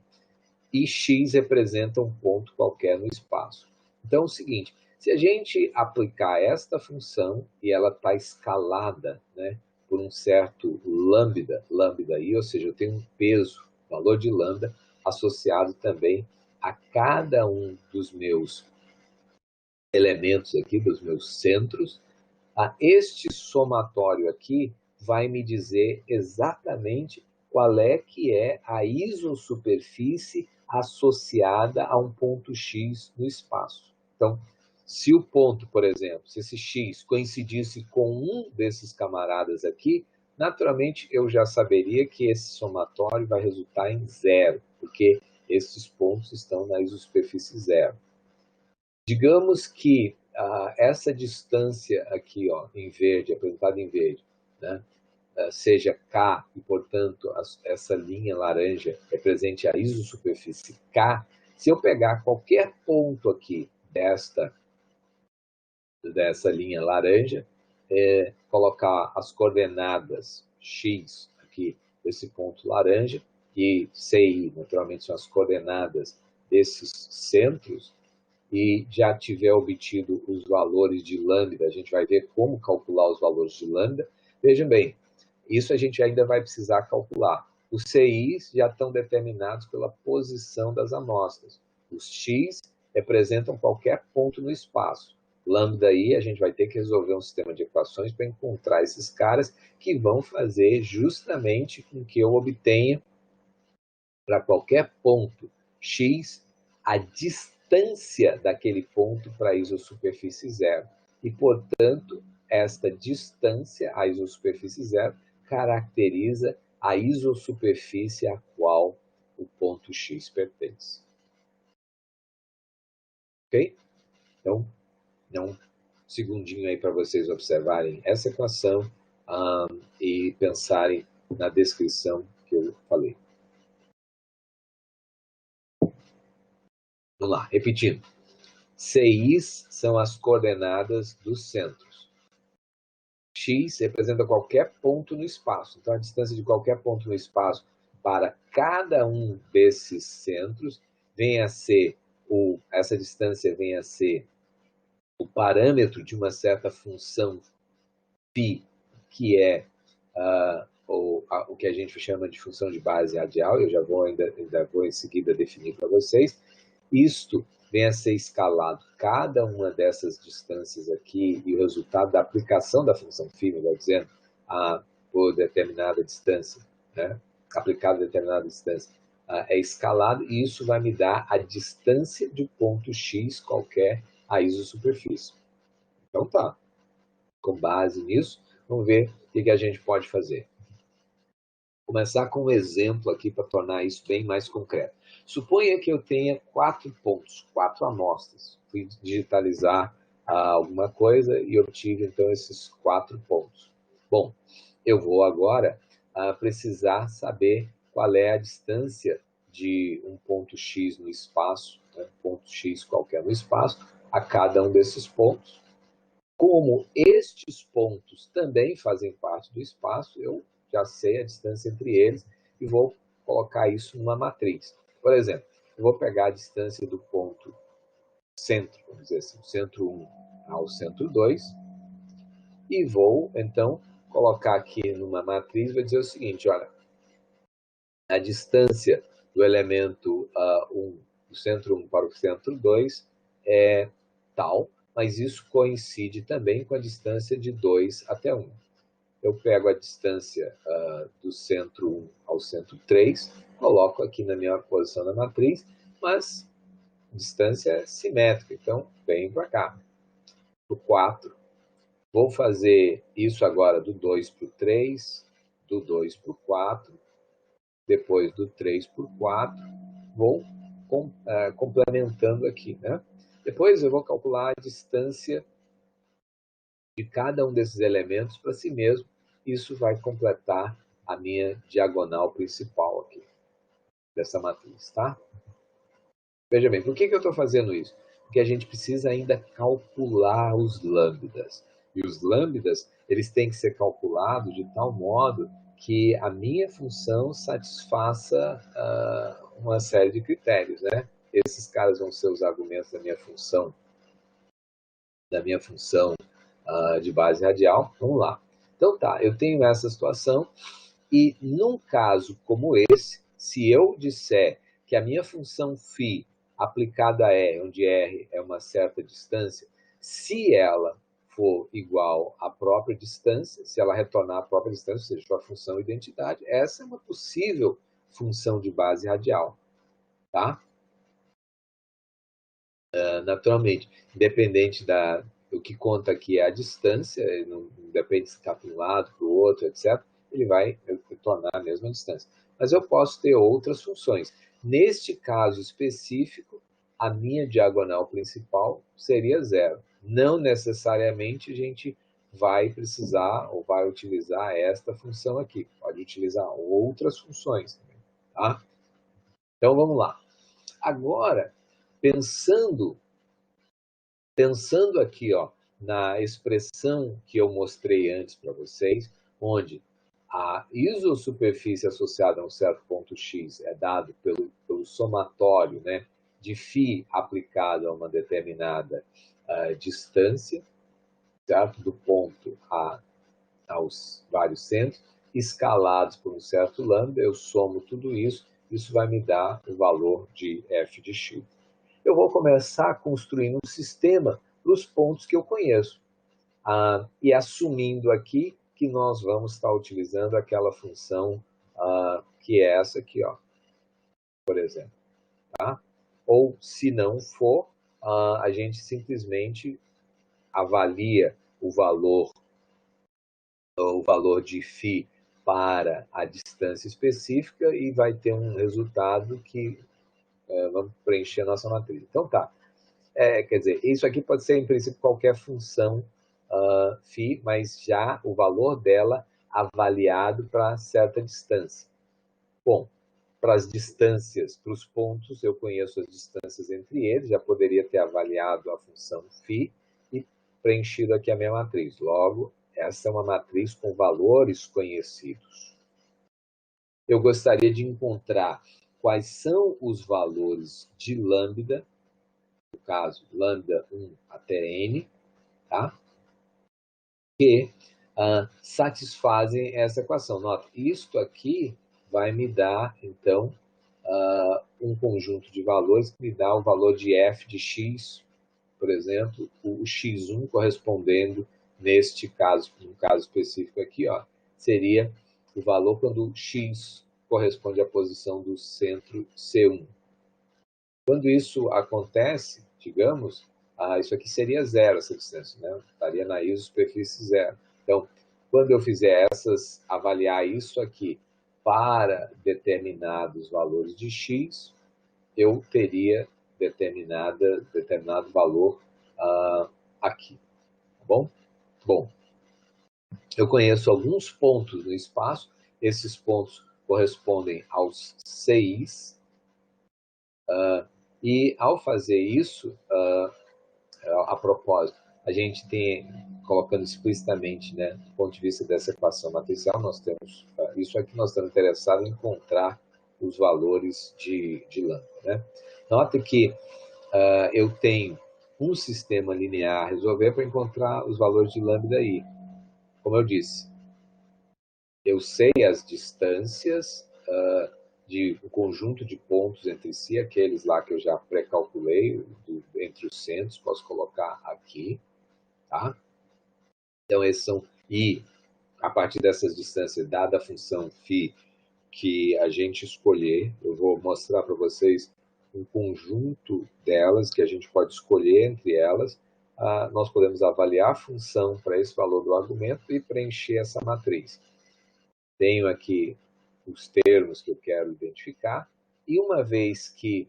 E X representa um ponto qualquer no espaço. Então é o seguinte, se a gente aplicar esta função e ela está escalada, né, por um certo lambda aí, ou seja, eu tenho um peso, valor de lambda, associado também a cada um dos meus elementos aqui, dos meus centros, este somatório aqui vai me dizer exatamente qual é que é a isosuperfície associada a um ponto X no espaço. Então, se o ponto, por exemplo, se esse X coincidisse com um desses camaradas aqui, naturalmente eu já saberia que esse somatório vai resultar em zero, porque esses pontos estão na isosuperfície zero. Digamos que essa distância aqui, ó, em verde, apresentada em verde, né, seja K e, portanto, essa linha laranja represente a isosuperfície K. Se eu pegar qualquer ponto aqui dessa linha laranja, colocar as coordenadas X aqui desse ponto laranja e CI, naturalmente, são as coordenadas desses centros, e já tiver obtido os valores de lambda, a gente vai ver como calcular os valores de lambda. Vejam bem, isso a gente ainda vai precisar calcular. Os CIs já estão determinados pela posição das amostras. Os X representam qualquer ponto no espaço. Lambda aí, a gente vai ter que resolver um sistema de equações para encontrar esses caras que vão fazer justamente com que eu obtenha, para qualquer ponto X, a distância daquele ponto para a isosuperfície zero. E, portanto, esta distância, a isosuperfície zero, caracteriza a isosuperfície a qual o ponto X pertence. Ok? Então, um segundinho aí para vocês observarem essa equação e pensarem na descrição que eu falei. Vamos lá, repetindo. CIs são as coordenadas dos centros. x representa qualquer ponto no espaço. Então, a distância de qualquer ponto no espaço para cada um desses centros vem a ser, essa distância vem a ser o parâmetro de uma certa função φ, que é o que a gente chama de função de base radial. Eu já vou ainda vou em seguida definir para vocês. Isto vem a ser escalado cada uma dessas distâncias aqui e o resultado da aplicação da função φ, melhor dizendo, por determinada distância, né? Aplicado a determinada distância, é escalado, e isso vai me dar a distância de ponto x qualquer à isosuperfície. Então tá, com base nisso, vamos ver o que a gente pode fazer. Vou começar com um exemplo aqui para tornar isso bem mais concreto. Suponha que eu tenha 4 pontos, 4 amostras. Fui digitalizar alguma coisa e obtive então esses 4 pontos. Bom, eu vou agora precisar saber qual é a distância de um ponto x no espaço, né, ponto x qualquer no espaço, a cada um desses pontos. Como estes pontos também fazem parte do espaço, eu já sei a distância entre eles e vou colocar isso numa matriz. Por exemplo, eu vou pegar a distância do ponto centro, vamos dizer assim, centro 1 ao centro 2, e vou, então, colocar aqui numa matriz, vou dizer o seguinte, olha, a distância do elemento 1, do centro 1 para o centro 2 é tal, mas isso coincide também com a distância de 2 até 1. Eu pego a distância do centro 1 ao centro 3, coloco aqui na minha posição na matriz, mas distância é simétrica, então vem para cá. Para o 4, vou fazer isso agora do 2 para o 3, do 2 para o 4, depois do 3 por 4, vou complementando aqui, né? Depois eu vou calcular a distância de cada um desses elementos para si mesmo. Isso vai completar a minha diagonal principal aqui, dessa matriz, tá? Veja bem, por que eu estou fazendo isso? Porque a gente precisa ainda calcular os lambdas. E os lambdas, eles têm que ser calculados de tal modo que a minha função satisfaça uma série de critérios, né? Esses caras vão ser os argumentos da minha função de base radial. Vamos lá. Então tá, eu tenho essa situação e num caso como esse, se eu disser que a minha função φ aplicada a R, onde R é uma certa distância, se ela for igual à própria distância, se ela retornar à própria distância, ou seja, sua função identidade, essa é uma possível função de base radial, tá? Naturalmente, independente do que conta aqui é a distância, não depende se está para um lado, para o outro, etc., ele vai retornar a mesma distância. Mas eu posso ter outras funções. Neste caso específico, a minha diagonal principal seria 0. Não necessariamente a gente vai precisar ou vai utilizar esta função aqui. Pode utilizar outras funções também, tá? Então, vamos lá. Agora, pensando aqui, ó, na expressão que eu mostrei antes para vocês, onde a isosuperfície associada a um certo ponto x é dado pelo somatório, né, de φ aplicado a uma determinada distância, certo? Do ponto aos vários centros, escalados por um certo lambda, eu somo tudo isso, isso vai me dar o valor de f de x. Eu vou começar construindo um sistema para os pontos que eu conheço. E assumindo aqui que nós vamos estar utilizando aquela função que é essa aqui, ó, por exemplo. Tá? Ou, se não for, a gente simplesmente avalia o valor de φ para a distância específica e vai ter um resultado que vamos preencher a nossa matriz. Então tá. Quer dizer, isso aqui pode ser, em princípio, qualquer função φ, mas já o valor dela avaliado para certa distância. Bom, para as distâncias, para os pontos, eu conheço as distâncias entre eles, já poderia ter avaliado a função φ e preenchido aqui a minha matriz. Logo, essa é uma matriz com valores conhecidos. Eu gostaria de encontrar quais são os valores de lambda, no caso, lambda 1 até n, tá? Que satisfazem essa equação. Nota, isto aqui vai me dar, então, um conjunto de valores que me dá o valor de f de x, por exemplo, o x1 correspondendo, neste caso, no caso específico aqui, ó, seria o valor quando x corresponde à posição do centro C1. Quando isso acontece, digamos, isso aqui seria zero, essa distância, né? Estaria na isosuperfície zero. Então, quando eu fizer avaliar isso aqui para determinados valores de x, eu teria determinado valor aqui, tá bom? Bom, eu conheço alguns pontos no espaço, esses pontos correspondem aos CIs, e ao fazer isso, a propósito, a gente tem, colocando explicitamente, né, do ponto de vista dessa equação matricial, nós temos, isso aqui nós estamos interessados em encontrar os valores de lambda, né? Nota que eu tenho um sistema linear a resolver para encontrar os valores de lambda aí. Como eu disse, eu sei as distâncias de um conjunto de pontos entre si, aqueles lá que eu já pré-calculei, entre os centros, posso colocar aqui, tá? Então, esses são, e a partir dessas distâncias, dada a função φ que a gente escolher, eu vou mostrar para vocês um conjunto delas, que a gente pode escolher entre elas, nós podemos avaliar a função para esse valor do argumento e preencher essa matriz. Tenho aqui os termos que eu quero identificar, e uma vez que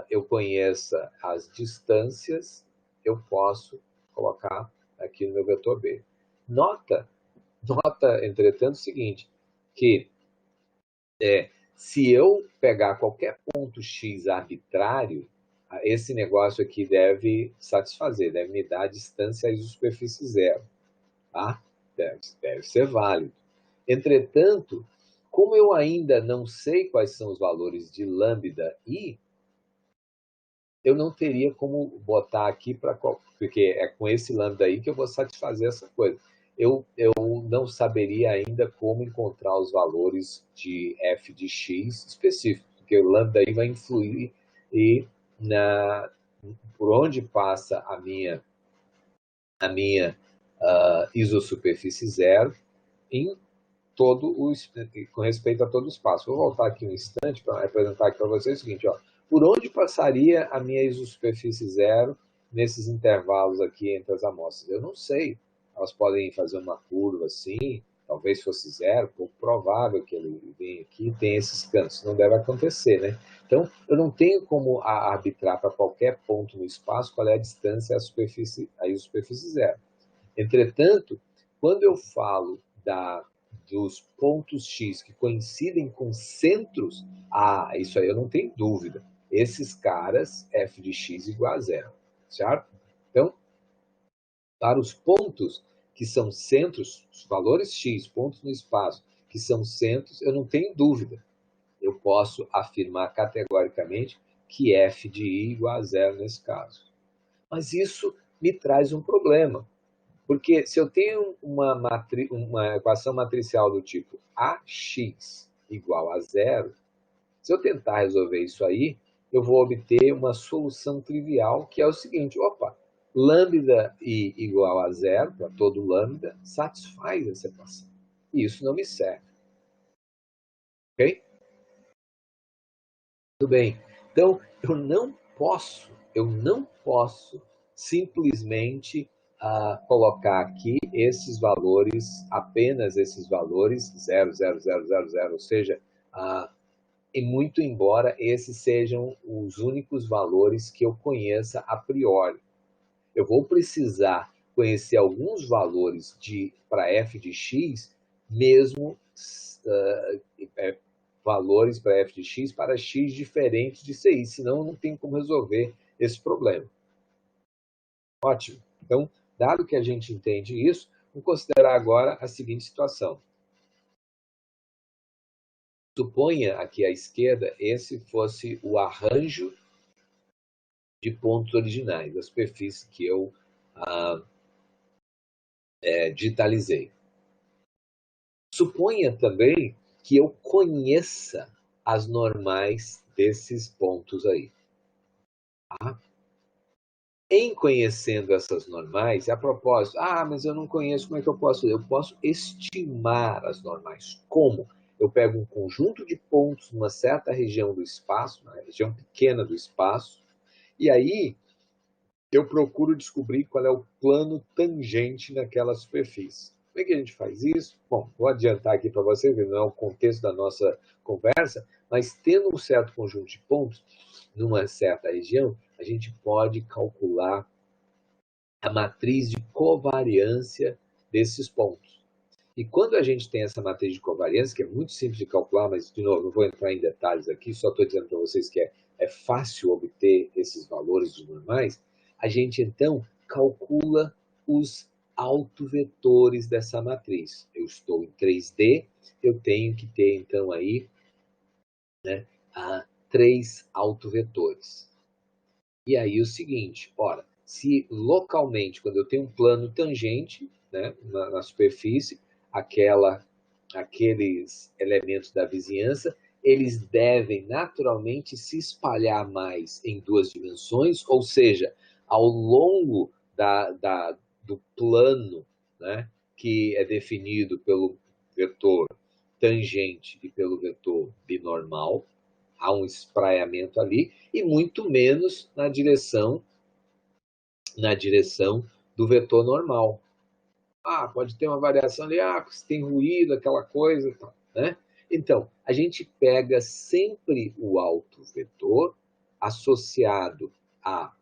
eu conheça as distâncias, eu posso colocar aqui no meu vetor B. Nota, entretanto, o seguinte, que se eu pegar qualquer ponto X arbitrário, esse negócio aqui deve satisfazer, deve me dar a distância à isosuperfície zero. Tá? Deve ser válido. Entretanto, como eu ainda não sei quais são os valores de lambda I, eu não teria como botar aqui, porque é com esse lambda I que eu vou satisfazer essa coisa. Eu não saberia ainda como encontrar os valores de f de x específicos, porque o lambda I vai influir por onde passa a minha isosuperfície zero com respeito a todo o espaço. Vou voltar aqui um instante para apresentar aqui para vocês o seguinte, ó, por onde passaria a minha isosuperfície zero nesses intervalos aqui entre as amostras? Eu não sei. Elas podem fazer uma curva assim, talvez fosse zero, pouco provável que ele venha aqui e tenha esses cantos. Não deve acontecer, né? Então, eu não tenho como arbitrar para qualquer ponto no espaço qual é a distância à isosuperfície zero. Entretanto, quando eu falo dos pontos X que coincidem com centros, isso aí eu não tenho dúvida. Esses caras, f de x igual a zero, certo? Então, para os pontos que são centros, os valores x, pontos no espaço, que são centros, eu não tenho dúvida. Eu posso afirmar categoricamente que f de i igual a zero nesse caso. Mas isso me traz um problema. Porque se eu tenho uma equação matricial do tipo AX igual a zero, se eu tentar resolver isso aí, eu vou obter uma solução trivial, que é o seguinte, opa, lambda I igual a zero, para todo lambda, satisfaz essa equação. E isso não me serve. Ok? Tudo bem. Então, eu não posso simplesmente colocar aqui esses valores, apenas esses valores, 0, 0, 0, 0, 0, ou seja, e muito embora esses sejam os únicos valores que eu conheça a priori. Eu vou precisar conhecer alguns valores para f de x, mesmo valores para f de x para x diferentes de CI, senão não tem como resolver esse problema. Ótimo. Então, dado que a gente entende isso, Vamos considerar agora a seguinte situação. Suponha aqui à esquerda esse fosse o arranjo de pontos originais, da superfície que eu digitalizei. Suponha também que eu conheça as normais desses pontos aí. Tá? Em conhecendo essas normais, a propósito, mas eu não conheço, como é que eu posso fazer? Eu posso estimar as normais. Como? Eu pego um conjunto de pontos numa certa região do espaço, uma região pequena do espaço, e aí eu procuro descobrir qual é o plano tangente naquela superfície. Como é que a gente faz isso? Bom, vou adiantar aqui para vocês, não é o contexto da nossa conversa, mas tendo um certo conjunto de pontos numa certa região, a gente pode calcular a matriz de covariância desses pontos. E quando a gente tem essa matriz de covariância, que é muito simples de calcular, mas, de novo, não vou entrar em detalhes aqui, só estou dizendo para vocês que é fácil obter esses valores de normais, a gente, então, calcula os autovetores dessa matriz. Eu estou em 3D, eu tenho que ter, então, aí, né, 3 autovetores. E aí o seguinte, ora, se localmente, quando eu tenho um plano tangente, né, na superfície, aqueles elementos da vizinhança, eles devem naturalmente se espalhar mais em 2 dimensões, ou seja, ao longo do plano, né, que é definido pelo vetor tangente e pelo vetor binormal, há um espraiamento ali, e muito menos na direção do vetor normal. Pode ter uma variação ali, se tem ruído, aquela coisa, né? Então, a gente pega sempre o alto vetor associado ao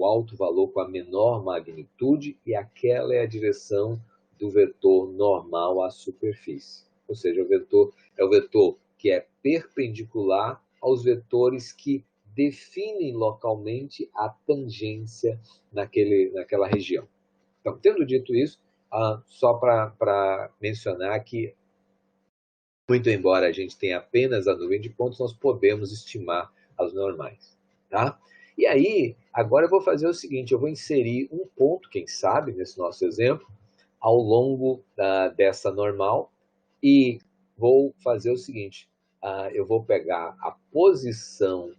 alto valor com a menor magnitude, e aquela é a direção do vetor normal à superfície. Ou seja, é o vetor que é perpendicular aos vetores que definem localmente a tangência naquela região. Então, tendo dito isso, só para mencionar que, muito embora a gente tenha apenas a nuvem de pontos, nós podemos estimar as normais. Tá? E aí, agora eu vou fazer o seguinte, eu vou inserir um ponto, quem sabe, nesse nosso exemplo, ao longo dessa normal, e vou fazer o seguinte, eu vou pegar a posição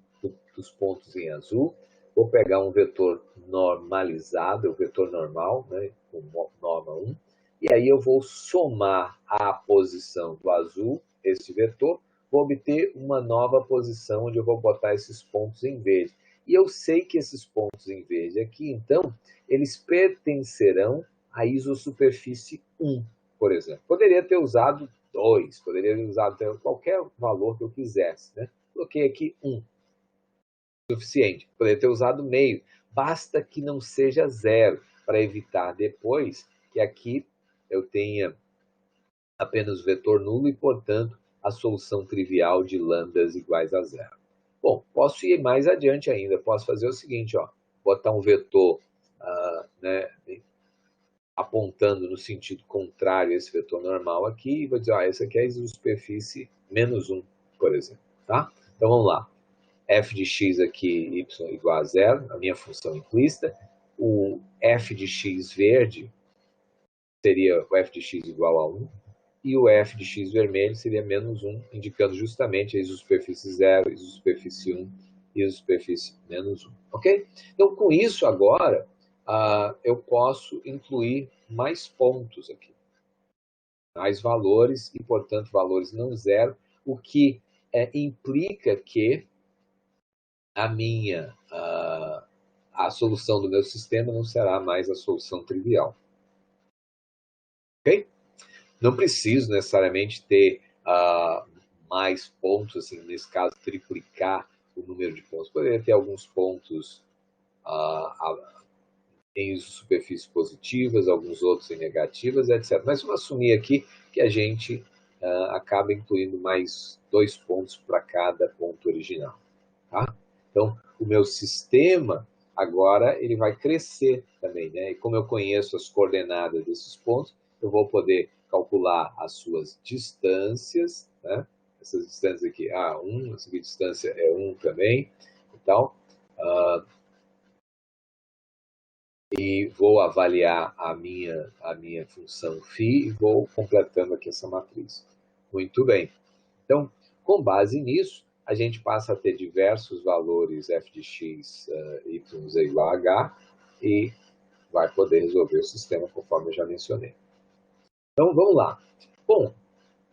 dos pontos em azul, vou pegar um vetor normalizado, o vetor normal, né, com norma 1, e aí eu vou somar a posição do azul, esse vetor, vou obter uma nova posição onde eu vou botar esses pontos em verde. E eu sei que esses pontos em verde aqui, então, eles pertencerão à isosuperfície 1, por exemplo. Poderia ter usado 2, poderia ter usado qualquer valor que eu quisesse, né? Coloquei aqui 1, suficiente. Poderia ter usado meio. Basta que não seja 0, para evitar depois que aqui eu tenha apenas o vetor nulo e, portanto, a solução trivial de lambdas iguais a 0. Bom, posso ir mais adiante ainda. Posso fazer o seguinte, botar um vetor né, apontando no sentido contrário a esse vetor normal aqui, e vou dizer, essa aqui é a isosuperfície menos 1, por exemplo. Tá? Então, vamos lá. F de x aqui, y igual a 0, a minha função implícita. O f de x verde seria o f de x igual a 1, e o f de x vermelho seria menos 1, indicando justamente a isosuperfície 0, isosuperfície 1 e isosuperfície menos 1. Ok? Então, com isso agora, eu posso incluir mais pontos aqui. Mais valores e, portanto, valores não zero, o que implica que a solução do meu sistema não será mais a solução trivial. Ok? Não preciso necessariamente ter mais pontos, assim, nesse caso, triplicar o número de pontos. Poderia ter alguns pontos em superfícies positivas, alguns outros em negativas, etc. Mas vamos assumir aqui que a gente acaba incluindo mais 2 pontos para cada ponto original. Tá? Então, o meu sistema, agora, ele vai crescer também, né? E como eu conheço as coordenadas desses pontos, eu vou poder calcular as suas distâncias, né? Essas distâncias aqui, A1, essa aqui distância é 1 também, e tal. E vou avaliar a minha função φ e vou completando aqui essa matriz. Muito bem. Então, com base nisso, a gente passa a ter diversos valores f de x, y, z igual a h, e vai poder resolver o sistema conforme eu já mencionei. Então, vamos lá. Bom,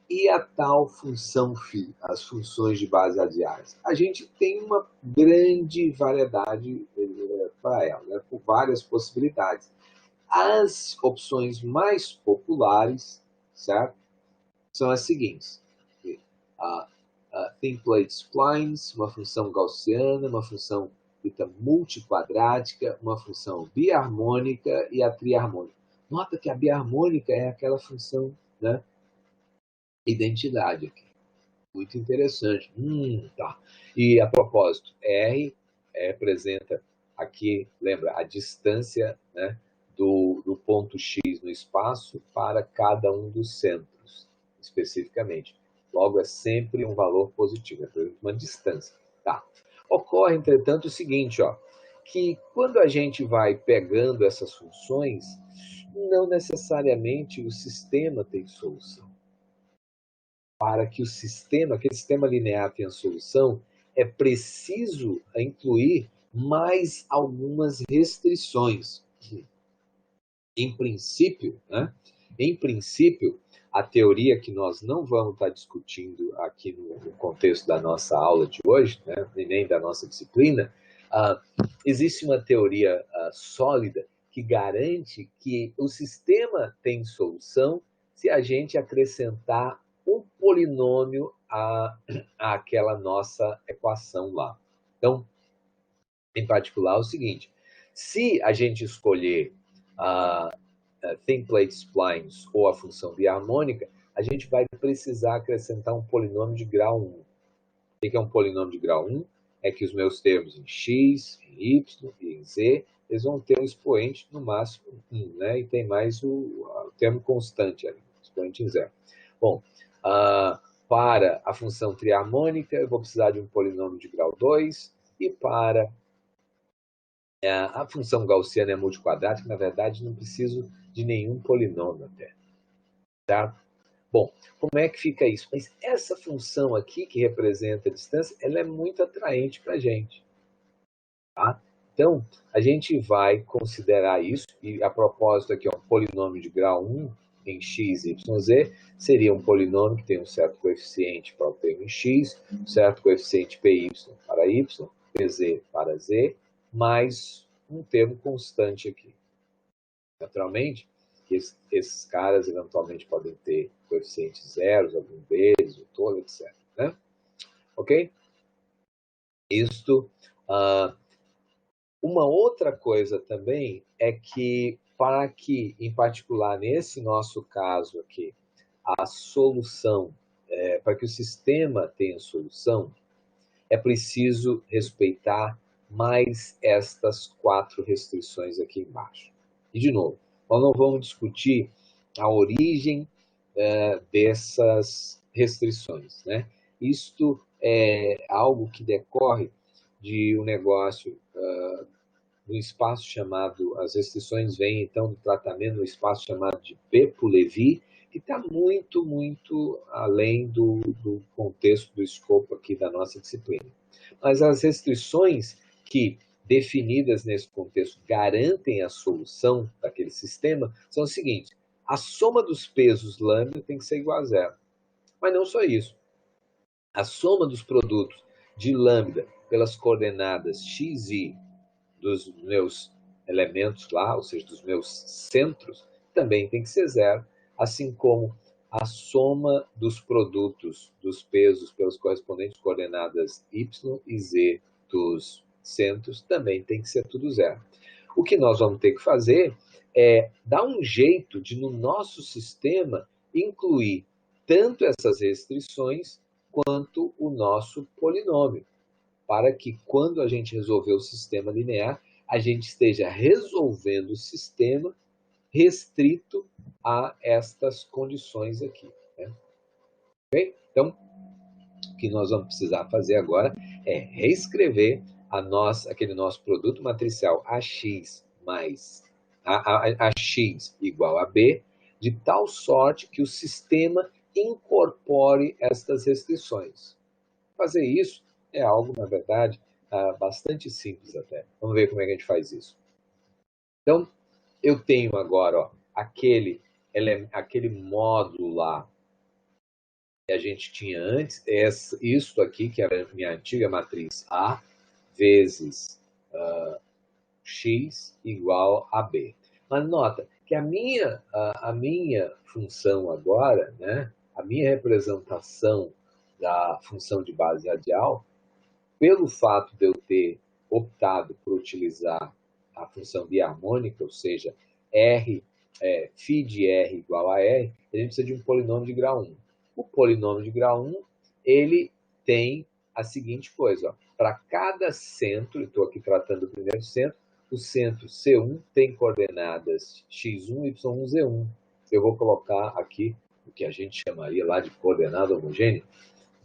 e a tal função φ, as funções de base adiais? A gente tem uma grande variedade para ela, né, por várias possibilidades. As opções mais populares, certo, são as seguintes. A template splines, uma função gaussiana, uma função dita multiquadrática, uma função biharmônica e a triharmônica. Nota que a biharmônica é aquela função, né, identidade aqui. Muito interessante. Tá. E a propósito, R representa aqui, lembra, a distância, né, do ponto X no espaço para cada um dos centros, especificamente. Logo, é sempre um valor positivo, é uma distância. Tá. Ocorre, entretanto, o seguinte, que quando a gente vai pegando essas funções, não necessariamente o sistema tem solução. Para que o sistema, aquele sistema linear tenha solução, é preciso incluir mais algumas restrições. Em princípio, né? Em princípio, a teoria que nós não vamos estar discutindo aqui no contexto da nossa aula de hoje, né? E nem da nossa disciplina, existe uma teoria sólida que garante que o sistema tem solução se a gente acrescentar um polinômio àquela nossa equação lá. Então, em particular, é o seguinte: se a gente escolher a template splines ou a função biharmônica, a gente vai precisar acrescentar um polinômio de grau 1. O que é um polinômio de grau 1? É que os meus termos em x, em y e em z, eles vão ter um expoente no máximo 1, né? E tem mais o termo constante ali, expoente em zero. Bom, para a função triharmônica, eu vou precisar de um polinômio de grau 2, e para a função gaussiana é multiquadrática, na verdade, não preciso de nenhum polinômio até. Tá? Bom, como é que fica isso? Mas essa função aqui, que representa a distância, ela é muito atraente para a gente. Tá? Então, a gente vai considerar isso, e a propósito aqui, um polinômio de grau 1 em x, y, z, seria um polinômio que tem um certo coeficiente para o termo em x, um certo coeficiente py para y, pz para z, mais um termo constante aqui. Naturalmente, esses caras eventualmente podem ter coeficientes zeros, algum deles, o todo, etc. Né? Ok? Isto. Uma outra coisa também é que, para que, em particular nesse nosso caso aqui, a solução, para que o sistema tenha solução, é preciso respeitar mais estas 4 restrições aqui embaixo. E, de novo, nós não vamos discutir a origem dessas restrições, né? Isto é algo que decorre de um negócio no espaço chamado, as restrições vêm então do tratamento no espaço chamado de Pepo-Levi, que está muito, muito além do contexto, do escopo aqui da nossa disciplina. Mas as restrições que, definidas nesse contexto, garantem a solução daquele sistema são as seguintes: a soma dos pesos lambda tem que ser igual a zero. Mas não só isso. A soma dos produtos de lambda pelas coordenadas x, y dos meus elementos lá, ou seja, dos meus centros, também tem que ser zero, assim como a soma dos produtos dos pesos pelas correspondentes coordenadas y e z dos centros também tem que ser tudo zero. O que nós vamos ter que fazer é dar um jeito de, no nosso sistema, incluir tanto essas restrições quanto o nosso polinômio, para que, quando a gente resolver o sistema linear, a gente esteja resolvendo o sistema restrito a estas condições aqui, né? Ok? Então, o que nós vamos precisar fazer agora é reescrever aquele nosso produto matricial AX mais AX igual a B, de tal sorte que o sistema incorpore estas restrições. Fazer isso é algo, na verdade, bastante simples até. Vamos ver como é que a gente faz isso. Então, eu tenho agora aquele módulo lá que a gente tinha antes, isso aqui, que era a minha antiga matriz A, vezes x igual a b. Mas nota que a minha função agora, né, a minha representação da função de base radial, pelo fato de eu ter optado por utilizar a função biharmônica, ou seja, φ de R igual a R, a gente precisa de um polinômio de grau 1. O polinômio de grau 1, ele tem a seguinte coisa, para cada centro, estou aqui tratando do primeiro centro, o centro C1 tem coordenadas x1, y1, z1. Eu vou colocar aqui o que a gente chamaria lá de coordenada homogênea,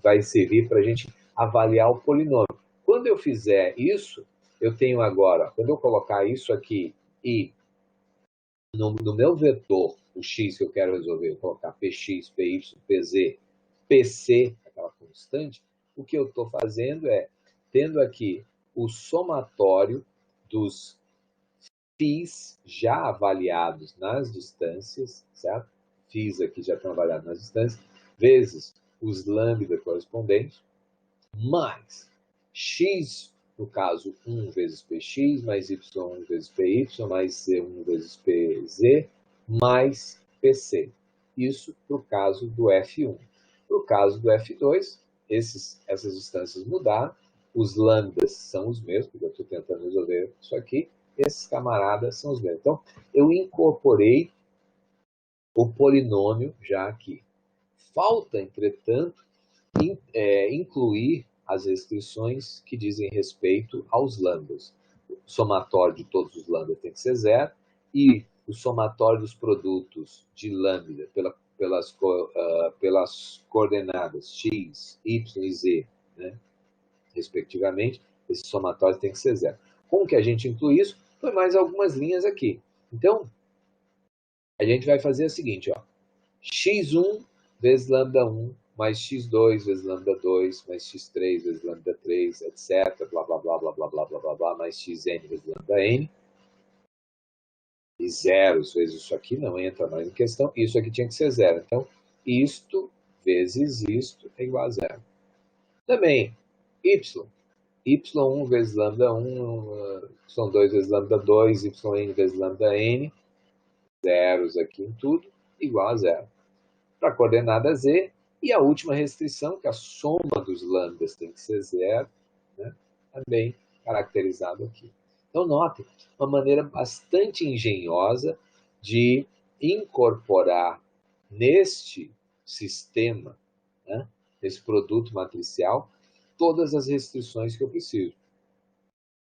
vai servir para a gente avaliar o polinômio. Quando eu fizer isso, eu tenho agora, quando eu colocar isso aqui e no meu vetor, o x que eu quero resolver, eu colocar px, py, pz, pc, aquela constante, o que eu estou fazendo é, tendo aqui o somatório dos φs já avaliados nas distâncias, certo? Φs aqui já estão avaliados nas distâncias, vezes os lambda correspondentes, mais x, no caso, 1 vezes px, mais y1 vezes py, mais z1 vezes pz, mais pc. Isso para o caso do F1. Para o caso do F2, essas distâncias mudaram, os lambdas são os mesmos, porque eu estou tentando resolver isso aqui, esses camaradas são os mesmos. Então, eu incorporei o polinômio já aqui. Falta, entretanto, incluir as restrições que dizem respeito aos lambdas. O somatório de todos os lambdas tem que ser zero e o somatório dos produtos de lambda pelas coordenadas x, y e z, né, respectivamente, esse somatório tem que ser zero. Como que a gente inclui isso? Foi mais algumas linhas aqui. Então, a gente vai fazer o seguinte, ó, x1 vezes lambda 1 mais x2 vezes lambda 2 mais x3 vezes lambda 3, etc, blá, blá, blá, blá, blá, blá, blá, blá, blá, mais xn vezes lambda n, e zeros vezes isso aqui não entra mais em questão, isso aqui tinha que ser zero. Então, isto vezes isto é igual a zero. Também, y1 vezes lambda 1, y2 vezes lambda 2, yn vezes lambda n, zeros aqui em tudo, igual a zero. Para a coordenada z, e a última restrição, que a soma dos lambdas tem que ser zero, né, também caracterizado aqui. Então, notem, uma maneira bastante engenhosa de incorporar neste sistema, né, nesse produto matricial, todas as restrições que eu preciso.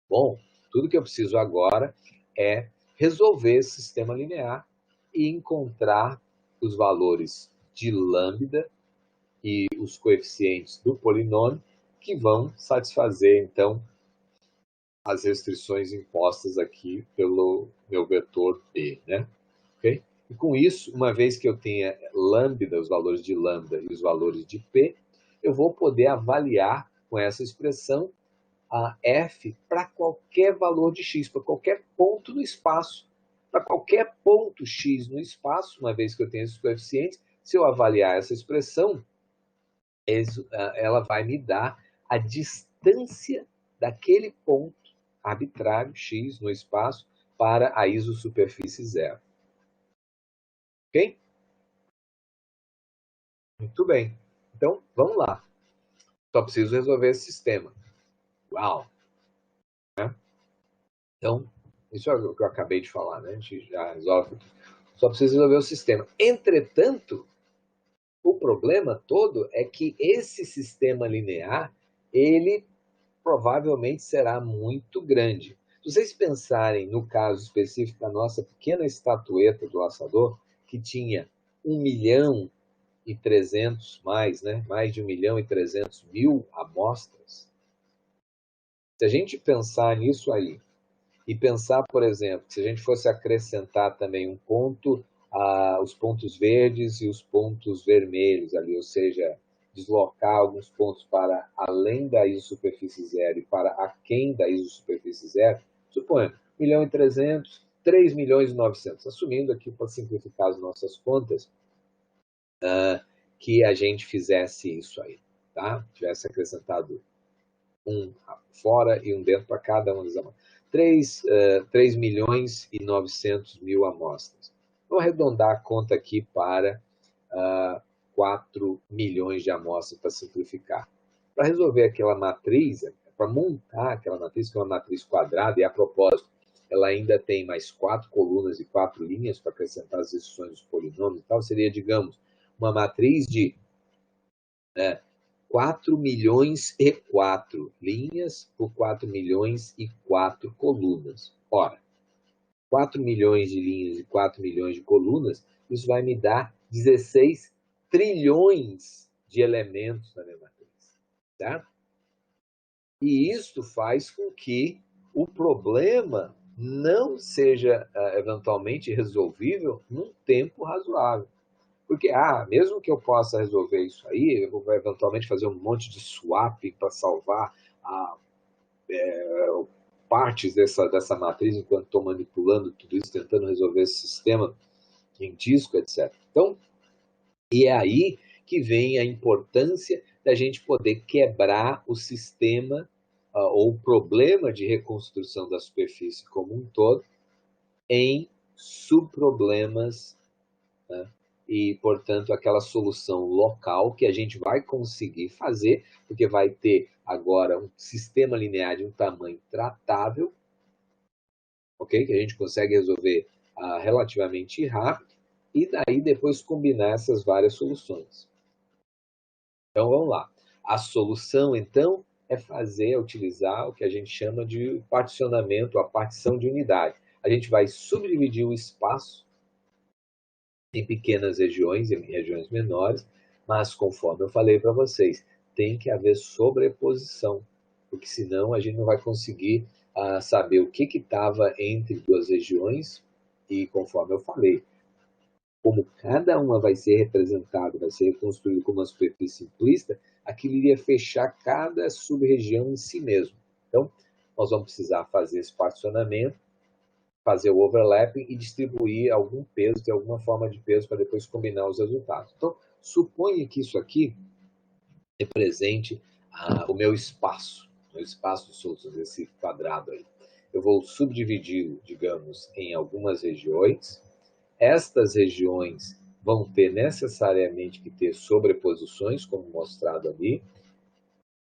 Bom, tudo que eu preciso agora é resolver esse sistema linear e encontrar os valores de lambda e os coeficientes do polinômio que vão satisfazer, então, as restrições impostas aqui pelo meu vetor B, né? Okay? E com isso, uma vez que eu tenha lambda, os valores de lambda e os valores de P, eu vou poder avaliar com essa expressão a f para qualquer valor de x, para qualquer ponto no espaço. Para qualquer ponto x no espaço, uma vez que eu tenho esses coeficientes, se eu avaliar essa expressão, ela vai me dar a distância daquele ponto arbitrário x no espaço para a isosuperfície zero. Ok? Muito bem. Então, vamos lá. Só preciso resolver esse sistema. Uau! Né? Então, isso é o que eu acabei de falar, né? A gente já resolve. Só preciso resolver o sistema. Entretanto, o problema todo é que esse sistema linear, ele provavelmente será muito grande. Se vocês pensarem no caso específico da nossa pequena estatueta do laçador, que tinha 1.300.000 mais, né? Mais de 1.300.000 amostras. Se a gente pensar nisso aí, e pensar, por exemplo, se a gente fosse acrescentar também um ponto, os pontos verdes e os pontos vermelhos ali, ou seja, deslocar alguns pontos para além da isosuperfície zero e para aquém da isosuperfície zero, suponha, 1.300.000, 3.900.000, assumindo aqui para simplificar as nossas contas, que a gente fizesse isso aí, tá? Tivesse acrescentado um fora e um dentro para cada uma das amostras. 3.900.000 amostras. Vou arredondar a conta aqui para 4 milhões de amostras para simplificar. Para resolver aquela matriz, para montar aquela matriz, que é uma matriz quadrada, e a propósito, ela ainda tem mais 4 colunas e 4 linhas para acrescentar as exceções dos polinômios e tal, seria, digamos, uma matriz de 4 milhões e 4 linhas por 4 milhões e 4 colunas. Ora, 4 milhões de linhas e 4 milhões de colunas, isso vai me dar 16 trilhões de elementos na minha matriz. Certo? E isso faz com que o problema não seja eventualmente resolvível num tempo razoável. Porque, mesmo que eu possa resolver isso aí, eu vou eventualmente fazer um monte de swap para salvar partes dessa matriz enquanto estou manipulando tudo isso, tentando resolver esse sistema em disco, etc. Então, e é aí que vem a importância da gente poder quebrar o sistema ou o problema de reconstrução da superfície como um todo em subproblemas, né? E, portanto, aquela solução local que a gente vai conseguir fazer, porque vai ter agora um sistema linear de um tamanho tratável, ok? Que a gente consegue resolver relativamente rápido, e daí depois combinar essas várias soluções. Então, vamos lá. A solução, então, é utilizar o que a gente chama de particionamento, a partição de unidade. A gente vai subdividir o espaço em pequenas regiões, em regiões menores, mas conforme eu falei para vocês, tem que haver sobreposição, porque senão a gente não vai conseguir saber o que estava entre duas regiões, e conforme eu falei, como cada uma vai ser representada, vai ser reconstruída como uma superfície simplista, aquilo iria fechar cada sub-região em si mesmo. Então, nós vamos precisar fazer esse particionamento, fazer o overlapping e distribuir algum peso, ter alguma forma de peso para depois combinar os resultados. Então, suponha que isso aqui represente o meu espaço de soluções, esse quadrado aí. Eu vou subdividi-lo, digamos, em algumas regiões. Estas regiões vão ter necessariamente que ter sobreposições, como mostrado ali.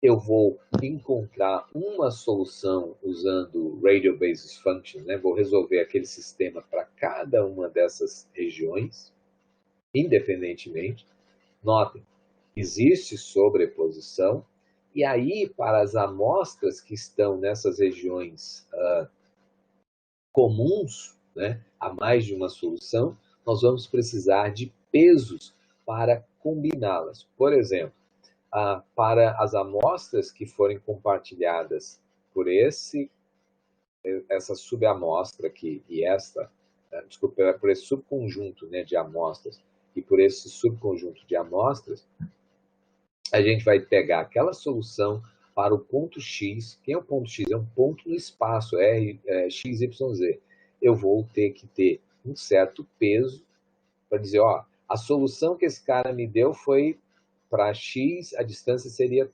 Eu vou encontrar uma solução usando Radial Basis Function, né? Vou resolver aquele sistema para cada uma dessas regiões, independentemente. Notem, existe sobreposição, e aí, para as amostras que estão nessas regiões comuns, né, a mais de uma solução, nós vamos precisar de pesos para combiná-las. Por exemplo, para as amostras que forem compartilhadas por essa subamostra aqui e desculpa, por esse subconjunto, né, de amostras e por esse subconjunto de amostras, a gente vai pegar aquela solução para o ponto X. Quem é o ponto X? É um ponto no espaço x, y, z. Eu vou ter que ter um certo peso para dizer, a solução que esse cara me deu foi para X, a distância seria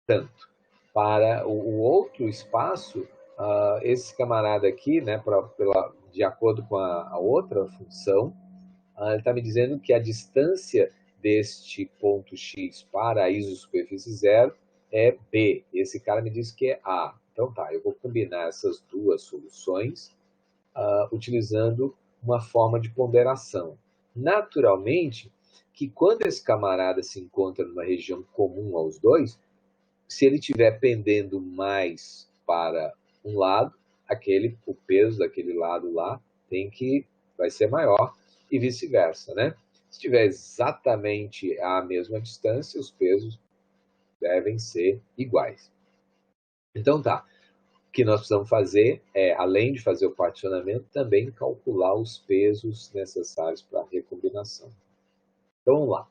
tanto. Para o outro espaço, esse camarada aqui, né, de acordo com a outra função, ele está me dizendo que a distância deste ponto X para a isosuperfície zero é B. Esse cara me diz que é A. Então tá, eu vou combinar essas duas soluções utilizando uma forma de ponderação. Naturalmente, que quando esse camarada se encontra numa região comum aos dois, se ele estiver pendendo mais para um lado, o peso daquele lado lá vai ser maior e vice-versa, né? Se tiver exatamente a mesma distância, os pesos devem ser iguais. Então tá, o que nós precisamos fazer é, além de fazer o particionamento, também calcular os pesos necessários para a recombinação. Então vamos lá.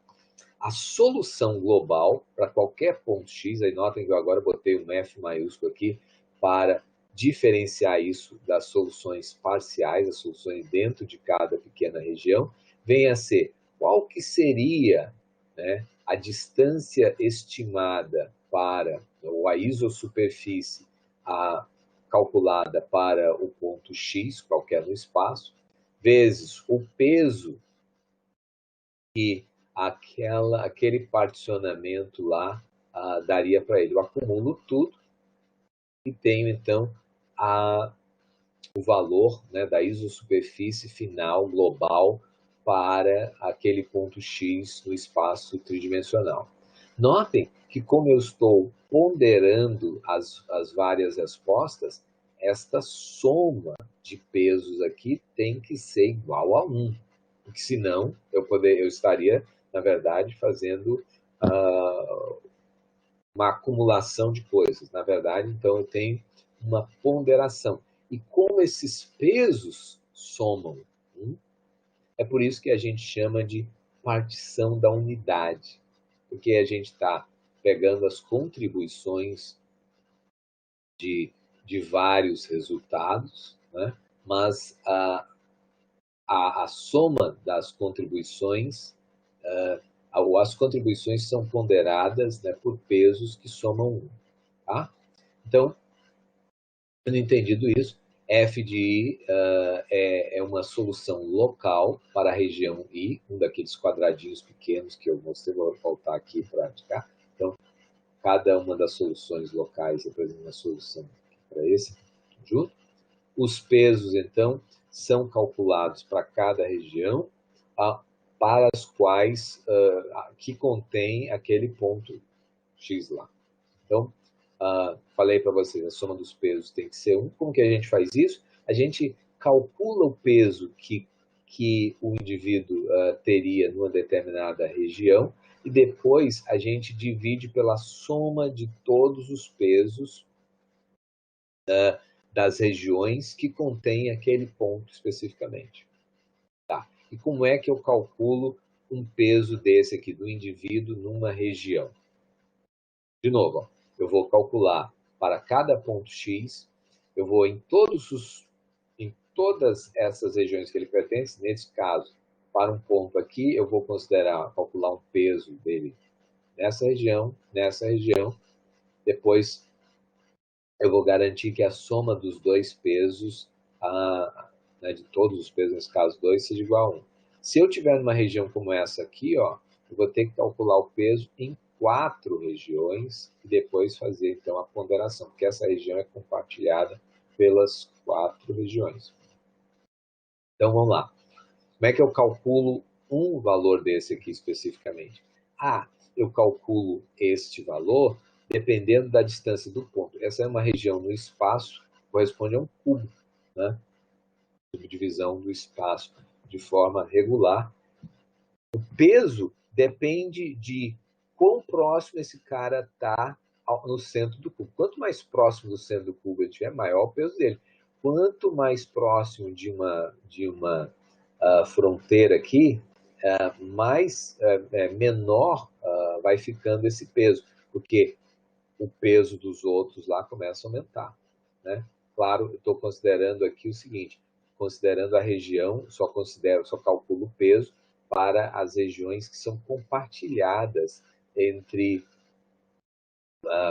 A solução global para qualquer ponto x, aí notem que eu agora botei um F maiúsculo aqui para diferenciar isso das soluções parciais, as soluções dentro de cada pequena região, vem a ser qual que seria, né, a distância estimada para, ou a isosuperfície calculada para o ponto x, qualquer no espaço, vezes o peso que aquele particionamento lá daria para ele. Eu acumulo tudo e tenho, então, o valor, né, da isosuperfície final global para aquele ponto X no espaço tridimensional. Notem que, como eu estou ponderando as várias respostas, esta soma de pesos aqui tem que ser igual a 1. Porque senão eu estaria, na verdade, fazendo uma acumulação de coisas. Na verdade, então, eu tenho uma ponderação. E como esses pesos somam, é por isso que a gente chama de partição da unidade. Porque a gente está pegando as contribuições de vários resultados, né? Mas a soma das contribuições, as contribuições são ponderadas, né, por pesos que somam 1. Tá? Então, tendo entendido isso, f de I é uma solução local para a região I, um daqueles quadradinhos pequenos que eu mostrei, vou voltar aqui para praticar. Então, cada uma das soluções locais representa uma solução para esse conjunto. Os pesos, então, são calculados para cada região, para as quais que contém aquele ponto X lá. Então, falei para vocês, a soma dos pesos tem que ser 1. Como que a gente faz isso? A gente calcula o peso que o indivíduo teria numa determinada região e depois a gente divide pela soma de todos os pesos das regiões que contém aquele ponto especificamente. Tá. E como é que eu calculo um peso desse aqui do indivíduo numa região? De novo, ó, eu vou calcular para cada ponto X, eu vou em todas essas regiões que ele pertence, nesse caso, para um ponto aqui, eu vou calcular um peso dele nessa região, depois eu vou garantir que a soma dos dois pesos, né, de todos os pesos, nesse caso 2, seja igual a 1. Se eu tiver numa região como essa aqui, ó, eu vou ter que calcular o peso em 4 regiões e depois fazer, então, a ponderação, porque essa região é compartilhada pelas 4 regiões. Então, vamos lá. Como é que eu calculo um valor desse aqui especificamente? Eu calculo este valor dependendo da distância do ponto. Essa é uma região no espaço, corresponde a um cubo, né? Subdivisão do espaço de forma regular. O peso depende de quão próximo esse cara está no centro do cubo. Quanto mais próximo do centro do cubo ele estiver, maior o peso dele. Quanto mais próximo de uma fronteira aqui, menor vai ficando esse peso, porque o peso dos outros lá começa a aumentar, né? Claro, eu estou considerando aqui o seguinte, considerando a região, só calculo o peso para as regiões que são compartilhadas entre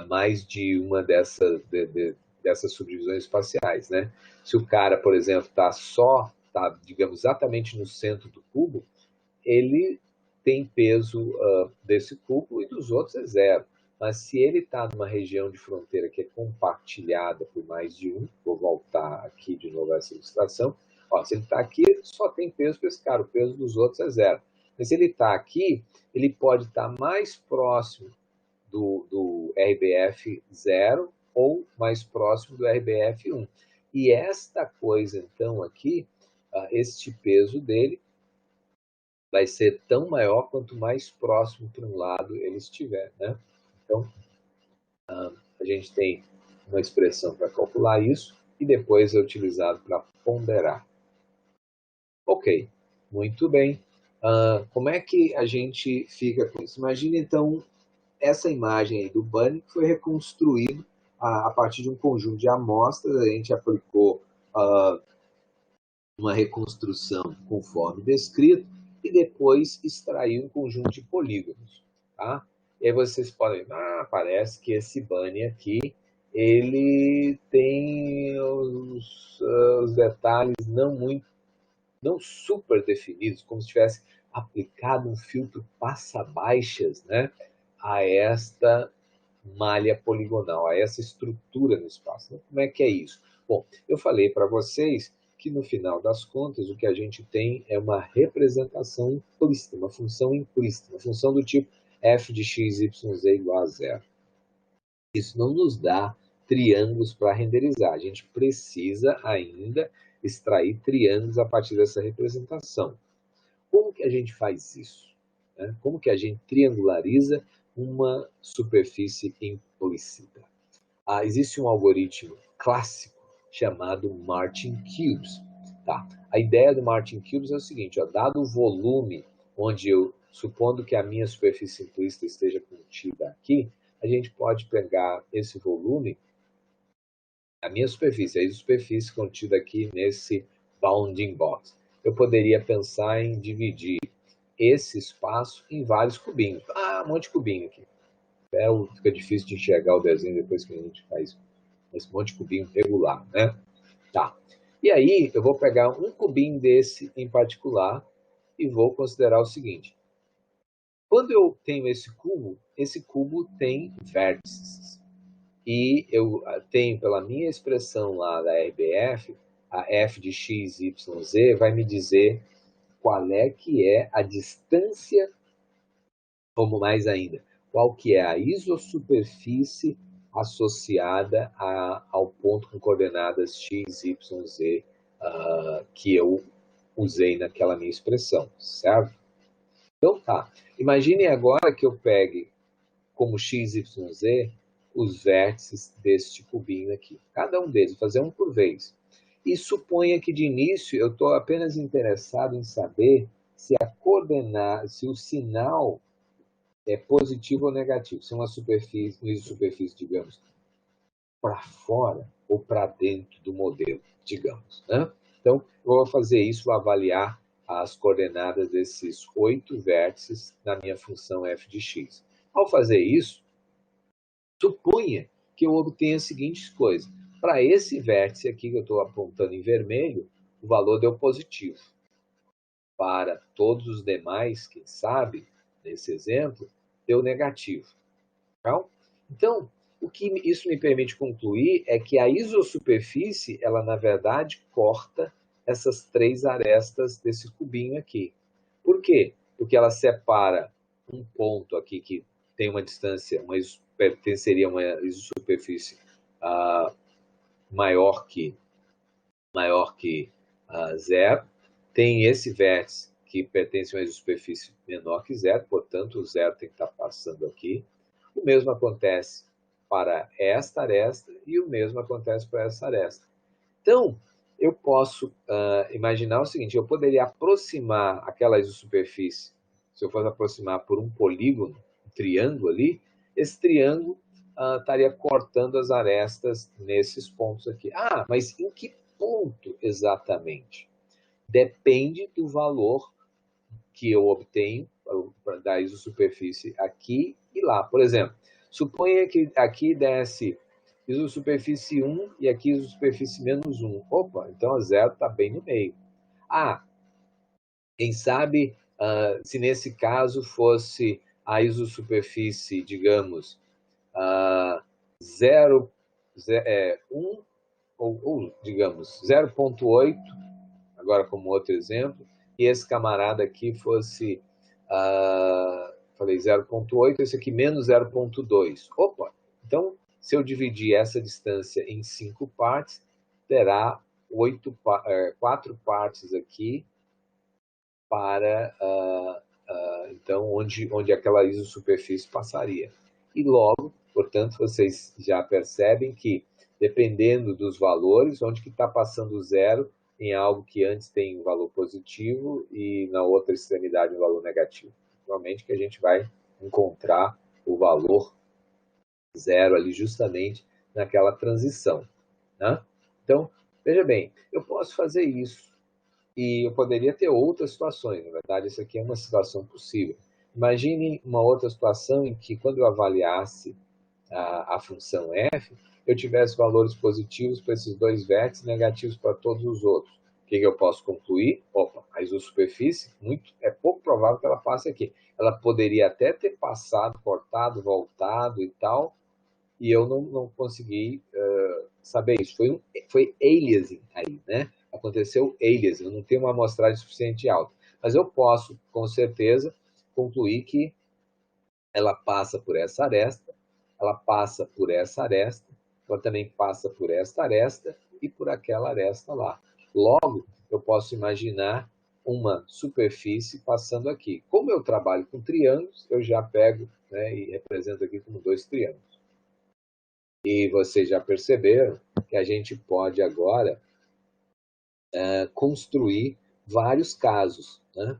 mais de uma dessas subdivisões espaciais, né? Se o cara, por exemplo, está, digamos, exatamente no centro do cubo, ele tem peso desse cubo e dos outros é 0. Mas se ele está numa região de fronteira que é compartilhada por mais de um, vou voltar aqui de novo a essa ilustração, se ele está aqui, só tem peso para esse cara, o peso dos outros é 0. Mas se ele está aqui, ele pode estar mais próximo do RBF 0 ou mais próximo do RBF1. E esta coisa, então, aqui, este peso dele vai ser tão maior quanto mais próximo para um lado ele estiver, né? Então, a gente tem uma expressão para calcular isso e depois é utilizado para ponderar. Ok, muito bem. Como é que a gente fica com isso? Imagine, então, essa imagem aí do Bunny que foi reconstruído a partir de um conjunto de amostras. A gente aplicou uma reconstrução conforme descrito e depois extraiu um conjunto de polígonos. Tá? E aí vocês podem ver, parece que esse Bunny aqui, ele tem os detalhes não super definidos, como se tivesse aplicado um filtro passa-baixas, né, a esta malha poligonal, a essa estrutura no espaço. Então, como é que é isso? Bom, eu falei para vocês que no final das contas o que a gente tem é uma representação implícita, uma função implícita, uma função do tipo f de x, y, z igual a zero. Isso não nos dá triângulos para renderizar. A gente precisa ainda extrair triângulos a partir dessa representação. Como que a gente faz isso? Como que a gente triangulariza uma superfície implícita? Existe um algoritmo clássico chamado Martin Cubes. Tá? A ideia do Martin Cubes é o seguinte, dado o volume onde supondo que a minha superfície implícita esteja contida aqui, a gente pode pegar esse volume, a minha superfície, a superfície contida aqui nesse bounding box. Eu poderia pensar em dividir esse espaço em vários cubinhos. Um monte de cubinho aqui. Fica difícil de enxergar o desenho depois que a gente faz esse monte de cubinho regular, né? Tá. E aí, eu vou pegar um cubinho desse em particular e vou considerar o seguinte. Quando eu tenho esse cubo tem vértices. E eu tenho, pela minha expressão lá da RBF, a f de x, y, z vai me dizer qual é que é a distância, como mais ainda, qual que é a isosuperfície associada ao ponto com coordenadas x, y, z que eu usei naquela minha expressão, certo? Então tá, imagine agora que eu pegue como x, y, z os vértices deste cubinho aqui. Cada um deles, fazer um por vez. E suponha que de início eu estou apenas interessado em saber se se o sinal é positivo ou negativo. Se é uma superfície, digamos, para fora ou para dentro do modelo, digamos. Né? Então, eu vou fazer isso, vou avaliar as coordenadas desses 8 vértices na minha função f de x. Ao fazer isso, suponha que eu obtenha as seguintes coisas. Para esse vértice aqui que eu estou apontando em vermelho, o valor deu positivo. Para todos os demais, quem sabe, nesse exemplo, deu negativo. Então, o que isso me permite concluir é que a isosuperfície, ela na verdade corta essas 3 arestas desse cubinho aqui. Por quê? Porque ela separa um ponto aqui que tem uma distância, pertenceria a uma isosuperfície maior que zero. Tem esse vértice que pertence a uma isosuperfície menor que zero, portanto o zero tem que estar passando aqui. O mesmo acontece para esta aresta e o mesmo acontece para essa aresta. Então, eu posso imaginar o seguinte, eu poderia aproximar aquela isosuperfície, se eu fosse aproximar por um polígono, um triângulo ali, esse triângulo estaria cortando as arestas nesses pontos aqui. Mas em que ponto exatamente? Depende do valor que eu obtenho da isosuperfície aqui e lá. Por exemplo, suponha que aqui desse isosuperfície 1 e aqui isosuperfície menos 1. Opa, então a zero está bem no meio. Quem sabe se nesse caso fosse a isosuperfície, digamos, 1 ou digamos 0,8, agora como outro exemplo, e esse camarada aqui fosse, falei 0,8, esse aqui menos 0,2. Opa, então Se eu dividir essa distância em 5 partes, terá 4 partes aqui para, então, onde aquela isosuperfície passaria. E logo, portanto, vocês já percebem que, dependendo dos valores, onde que está passando zero em algo que antes tem um valor positivo e na outra extremidade um valor negativo. Normalmente que a gente vai encontrar o valor zero ali justamente naquela transição, né? Então, veja bem, eu posso fazer isso e eu poderia ter outras situações. Na verdade, isso aqui é uma situação possível. Imagine uma outra situação em que, quando eu avaliasse a função f, eu tivesse valores positivos para esses dois vértices, negativos para todos os outros. O que eu posso concluir? Opa, a isosuperfície é pouco provável que ela passe aqui. Ela poderia até ter passado, cortado, voltado e tal, e eu não consegui saber isso. Foi aliasing aí, né? Aconteceu aliasing, eu não tenho uma amostragem suficiente alta. Mas eu posso, com certeza, concluir que ela passa por essa aresta, ela passa por essa aresta, ela também passa por esta aresta e por aquela aresta lá. Logo, eu posso imaginar uma superfície passando aqui. Como eu trabalho com triângulos, eu já pego, né, e represento aqui como 2 triângulos. E vocês já perceberam que a gente pode agora construir vários casos, né?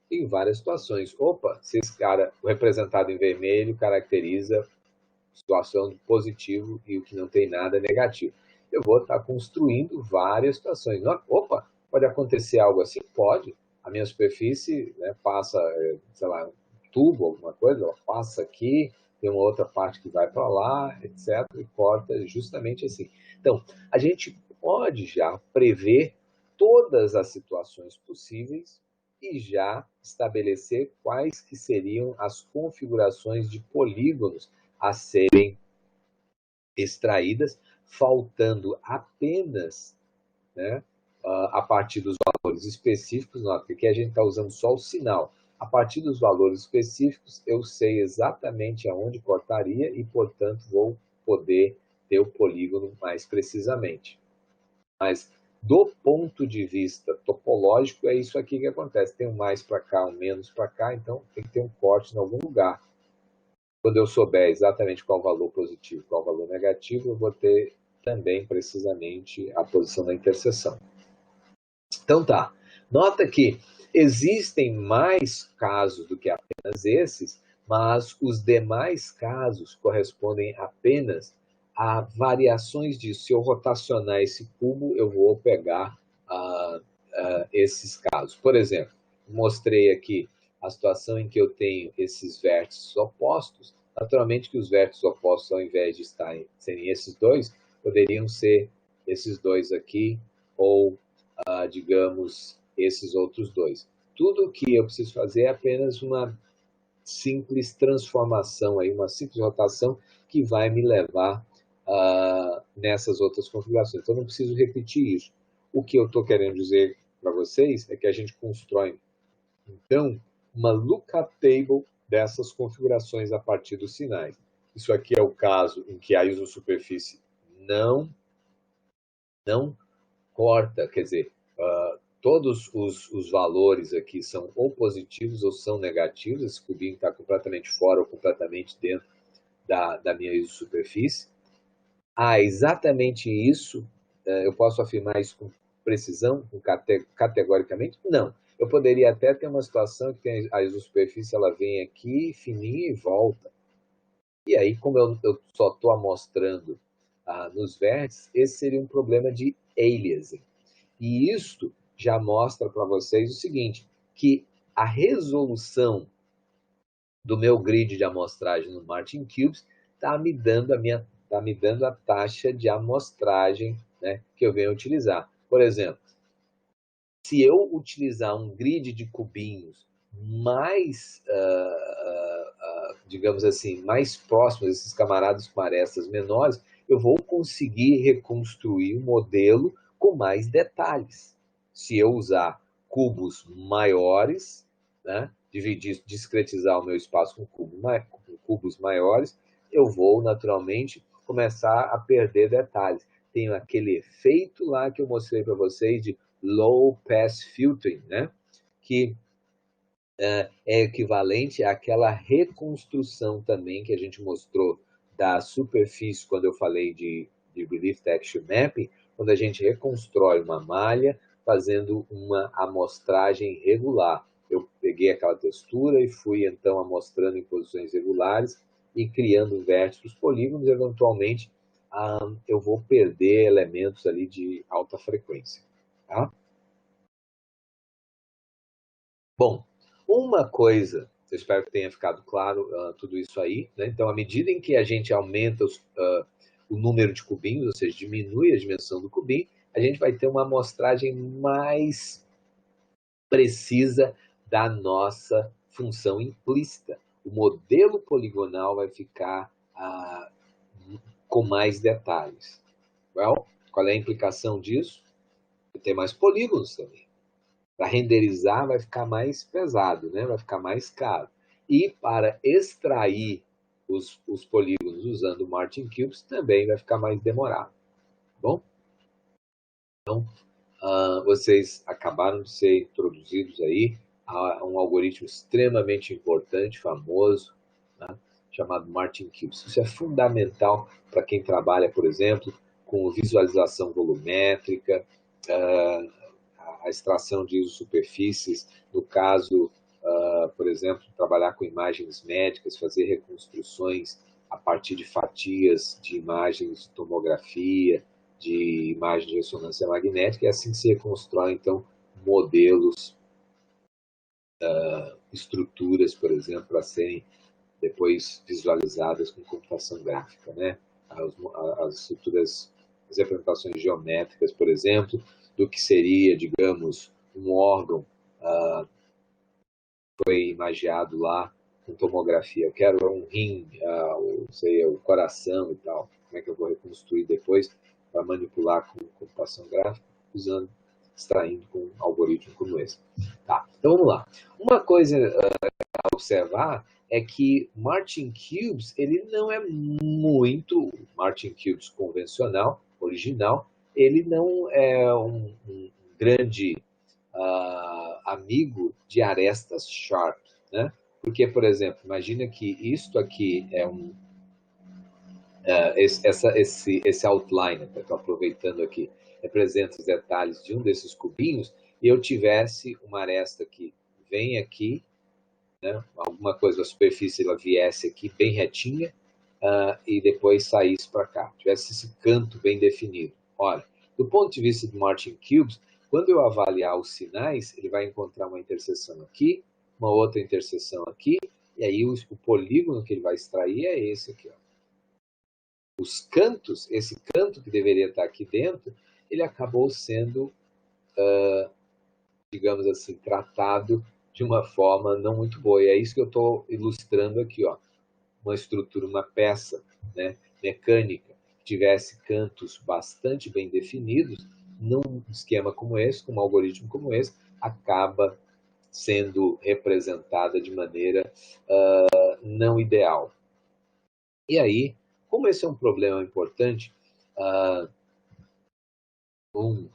Em várias situações. Opa, se esse cara, o representado em vermelho, caracteriza situação de positivo e o que não tem nada é negativo. Eu vou estar construindo várias situações. Opa, pode acontecer algo assim? Pode. A minha superfície, né, passa, sei lá, um tubo, alguma coisa, ela passa aqui, tem uma outra parte que vai para lá, etc., e corta justamente assim. Então, a gente pode já prever todas as situações possíveis e já estabelecer quais que seriam as configurações de polígonos a serem extraídas, faltando apenas, né, a partir dos valores específicos, nota que aqui a gente está usando só o sinal. A partir dos valores específicos, eu sei exatamente aonde cortaria e, portanto, vou poder ter o polígono mais precisamente. Mas, do ponto de vista topológico, é isso aqui que acontece. Tem um mais para cá, um menos para cá, então tem que ter um corte em algum lugar. Quando eu souber exatamente qual o valor positivo e qual o valor negativo, eu vou ter também precisamente a posição da interseção. Então tá, nota que existem mais casos do que apenas esses, mas os demais casos correspondem apenas a variações disso. Se eu rotacionar esse cubo, eu vou pegar esses casos. Por exemplo, mostrei aqui a situação em que eu tenho esses vértices opostos. Naturalmente que os vértices opostos, ao invés de serem esses dois, poderiam ser esses dois aqui, ou digamos, esses outros dois. Tudo o que eu preciso fazer é apenas uma simples transformação, aí, uma simples rotação que vai me levar nessas outras configurações. Então, não preciso repetir isso. O que eu estou querendo dizer para vocês é que a gente constrói, então, uma lookup table dessas configurações a partir dos sinais. Isso aqui é o caso em que a isosuperfície não corta, quer dizer, todos os valores aqui são ou positivos ou são negativos, esse cubinho está completamente fora ou completamente dentro da minha isosuperfície. Exatamente isso, eu posso afirmar isso com precisão, categoricamente? Não. Eu poderia até ter uma situação que tem a isosuperfície, ela vem aqui, fininha e volta. E aí, como eu só estou amostrando nos vértices, esse seria um problema de aliasing. E isto já mostra para vocês o seguinte, que a resolução do meu grid de amostragem no Martin Cubes está me dando a taxa de amostragem, né, que eu venho utilizar. Por exemplo, se eu utilizar um grid de cubinhos mais, digamos assim, mais próximos desses camaradas com arestas menores, eu vou conseguir reconstruir o modelo com mais detalhes. Se eu usar cubos maiores, né, discretizar o meu espaço com cubos maiores, eu vou naturalmente começar a perder detalhes. Tem aquele efeito lá que eu mostrei para vocês de low pass filtering, né? Que é equivalente àquela reconstrução também que a gente mostrou da superfície quando eu falei de Relief Texture Mapping, quando a gente reconstrói uma malha fazendo uma amostragem regular. Eu peguei aquela textura e fui então amostrando em posições regulares e criando vértices polígonos, eventualmente eu vou perder elementos ali de alta frequência. Tá? Bom, uma coisa, eu espero que tenha ficado claro tudo isso aí, né? Então, à medida em que a gente aumenta o número de cubinhos, ou seja, diminui a dimensão do cubinho, a gente vai ter uma amostragem mais precisa da nossa função implícita. O modelo poligonal vai ficar com mais detalhes. Well, qual é a implicação disso? Vai ter mais polígonos também. Para renderizar vai ficar mais pesado, né? Vai ficar mais caro. E para extrair os polígonos usando o Martin Cubes também vai ficar mais demorado. Tá bom? Então, vocês acabaram de ser introduzidos aí a um algoritmo extremamente importante, famoso, né? Chamado Martin Cubes. Isso é fundamental para quem trabalha, por exemplo, com visualização volumétrica, a extração de superfícies, no caso, por exemplo, trabalhar com imagens médicas, fazer reconstruções a partir de fatias de imagens de tomografia, de imagem de ressonância magnética, e assim se reconstrói, então, modelos, estruturas, por exemplo, para serem depois visualizadas com computação gráfica, né? As estruturas, as representações geométricas, por exemplo, do que seria, digamos, um órgão foi imagiado lá com tomografia. Eu quero um rim, o coração e tal. Como é que eu vou reconstruir depois para manipular com computação gráfica, extraindo com um algoritmo como esse. Tá, então vamos lá. Uma coisa a observar é que Martin Cubes, ele não é muito, Martin Cubes convencional, original, ele não é um grande amigo de arestas sharp, né? Porque, por exemplo, imagina que isto aqui é esse outline, que eu estou aproveitando aqui, representa os detalhes de um desses cubinhos, e eu tivesse uma aresta que vem aqui, né? Alguma coisa da superfície ela viesse aqui bem retinha, e depois saísse para cá, tivesse esse canto bem definido. Olha, do ponto de vista do Martin Cubes, quando eu avaliar os sinais, ele vai encontrar uma interseção aqui, uma outra interseção aqui, e aí o polígono que ele vai extrair é esse aqui. Ó. Os cantos, esse canto que deveria estar aqui dentro, ele acabou sendo, digamos assim, tratado de uma forma não muito boa. E é isso que eu estou ilustrando aqui, ó. Uma estrutura, uma peça, né, mecânica, que tivesse cantos bastante bem definidos, num esquema como esse, com um algoritmo como esse, acaba sendo representada de maneira não ideal. E aí, como esse é um problema importante, um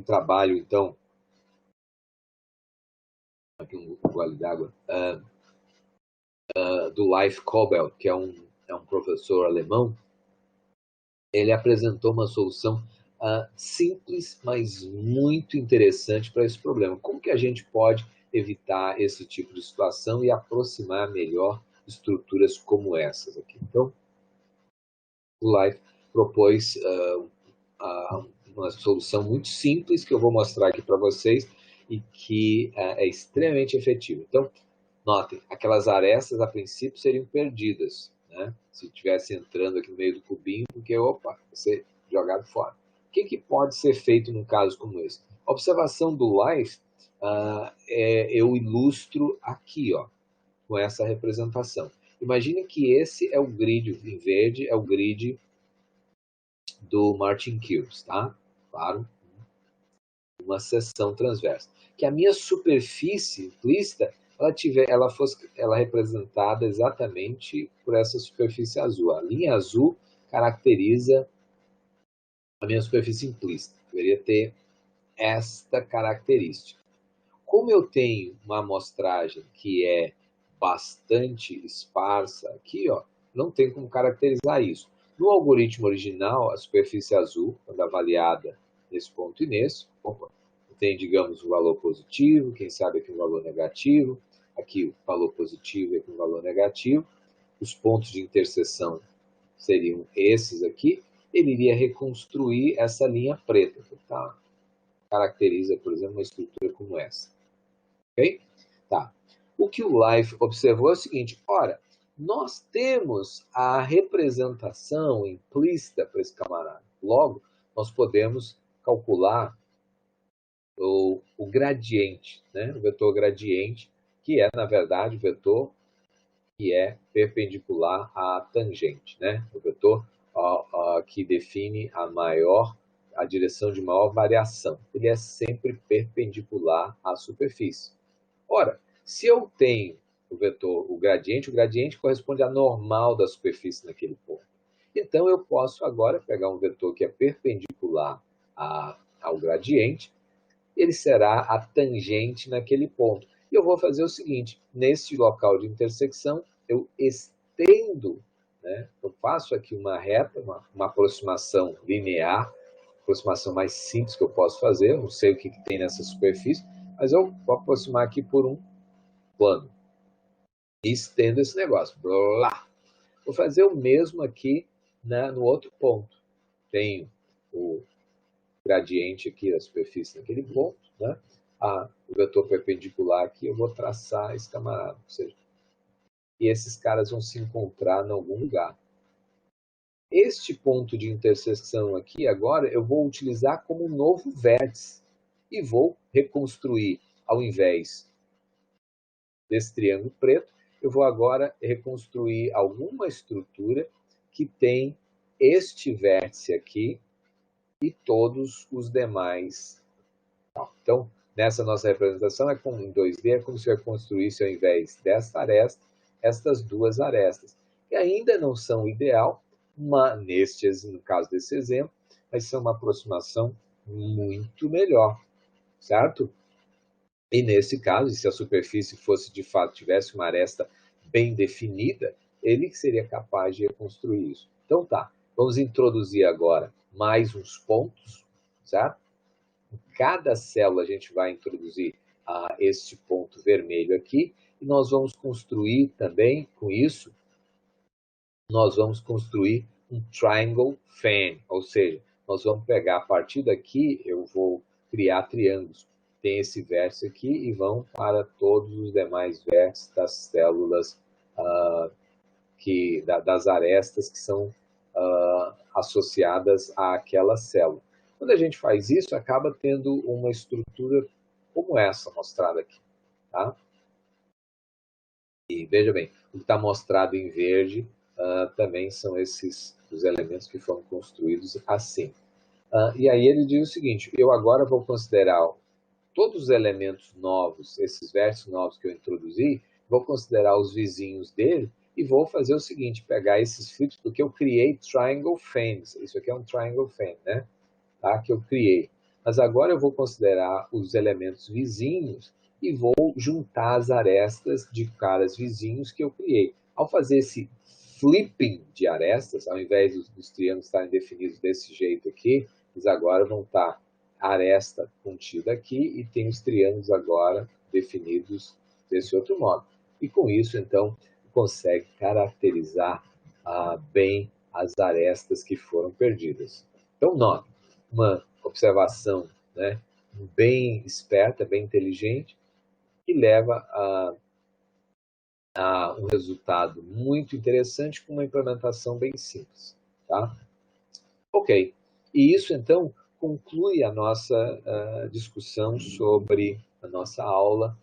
trabalho, então, aqui um gole d'água, do Leif Kobel, que é um professor alemão, ele apresentou uma solução simples, mas muito interessante para esse problema. Como que a gente pode evitar esse tipo de situação e aproximar melhor estruturas como essas aqui? Então, o Leif propôs uma solução muito simples que eu vou mostrar aqui para vocês e que é extremamente efetiva. Então, notem, aquelas arestas a princípio seriam perdidas, né? Se estivesse entrando aqui no meio do cubinho, porque, opa, vai ser jogado fora. O que pode ser feito num caso como esse? A observação do Leif, eu ilustro aqui, ó, com essa representação. Imagine que esse é o grid em verde, é o grid do Martin Cubes, tá? Claro, uma seção transversa. Que a minha superfície implícita ela representada exatamente por essa superfície azul. A linha azul caracteriza a minha superfície implícita. Deveria ter esta característica. Como eu tenho uma amostragem que é bastante esparsa aqui, ó, não tem como caracterizar isso. No algoritmo original, a superfície azul, quando avaliada nesse ponto e nesse, tem, digamos, um valor positivo, quem sabe aqui um valor negativo, aqui o valor positivo e aqui um valor negativo. Os pontos de interseção seriam esses aqui. Ele iria reconstruir essa linha preta, que tá? Caracteriza, por exemplo, uma estrutura como essa. Ok? Tá. O que o Life observou é o seguinte, ora, nós temos a representação implícita para esse camarada. Logo, nós podemos calcular o gradiente, né? O vetor gradiente, que é, na verdade, o vetor que é perpendicular à tangente, né? O vetor que define a direção de maior variação. Ele é sempre perpendicular à superfície. Ora, se eu tenho o gradiente corresponde à normal da superfície naquele ponto. Então, eu posso agora pegar um vetor que é perpendicular ao gradiente, ele será a tangente naquele ponto. E eu vou fazer o seguinte, nesse local de intersecção, eu estendo, né? Eu faço aqui uma reta, uma aproximação linear, aproximação mais simples que eu posso fazer, eu não sei o que tem nessa superfície, mas eu vou aproximar aqui por um plano. E estendo esse negócio. Blá. Vou fazer o mesmo aqui, né, no outro ponto. Tenho o gradiente aqui da superfície naquele ponto, né? O vetor perpendicular aqui, eu vou traçar esse camarada. Ou seja, e esses caras vão se encontrar em algum lugar. Este ponto de interseção aqui, agora, eu vou utilizar como um novo vértice. E vou reconstruir, ao invés desse triângulo preto, eu vou agora reconstruir alguma estrutura que tem este vértice aqui e todos os demais. Então, nessa nossa representação, em 2D, é como se eu construísse, ao invés desta aresta, estas duas arestas. Que ainda não são ideal, mas no caso desse exemplo, vai ser uma aproximação muito melhor, certo? E nesse caso, se a superfície fosse de fato, tivesse uma aresta bem definida, ele seria capaz de reconstruir isso. Então tá, vamos introduzir agora mais uns pontos, certo? Em cada célula a gente vai introduzir este ponto vermelho aqui, e nós vamos construir também, com isso, nós vamos construir um triangle fan, ou seja, nós vamos pegar a partir daqui, eu vou criar triângulos. Tem esse vértice aqui e vão para todos os demais vértices das células, das arestas que são associadas àquela célula. Quando a gente faz isso, acaba tendo uma estrutura como essa mostrada aqui. Tá? E veja bem, o que está mostrado em verde também são esses os elementos que foram construídos assim. E aí ele diz o seguinte, eu agora vou considerar todos os elementos novos, esses vértices novos que eu introduzi, vou considerar os vizinhos dele e vou fazer o seguinte, pegar esses flips, porque eu criei triangle fans, isso aqui é um triangle fan, né? Tá? Que eu criei. Mas agora eu vou considerar os elementos vizinhos e vou juntar as arestas de caras vizinhos que eu criei. Ao fazer esse flipping de arestas, ao invés dos triângulos estarem definidos desse jeito aqui, eles agora vão estar aresta contida aqui e tem os triângulos agora definidos desse outro modo. E com isso, então, consegue caracterizar bem as arestas que foram perdidas. Então, note, uma observação, né, bem esperta, bem inteligente, que leva a um resultado muito interessante com uma implementação bem simples. Tá? Ok. E isso, então, conclui a nossa discussão sobre a nossa aula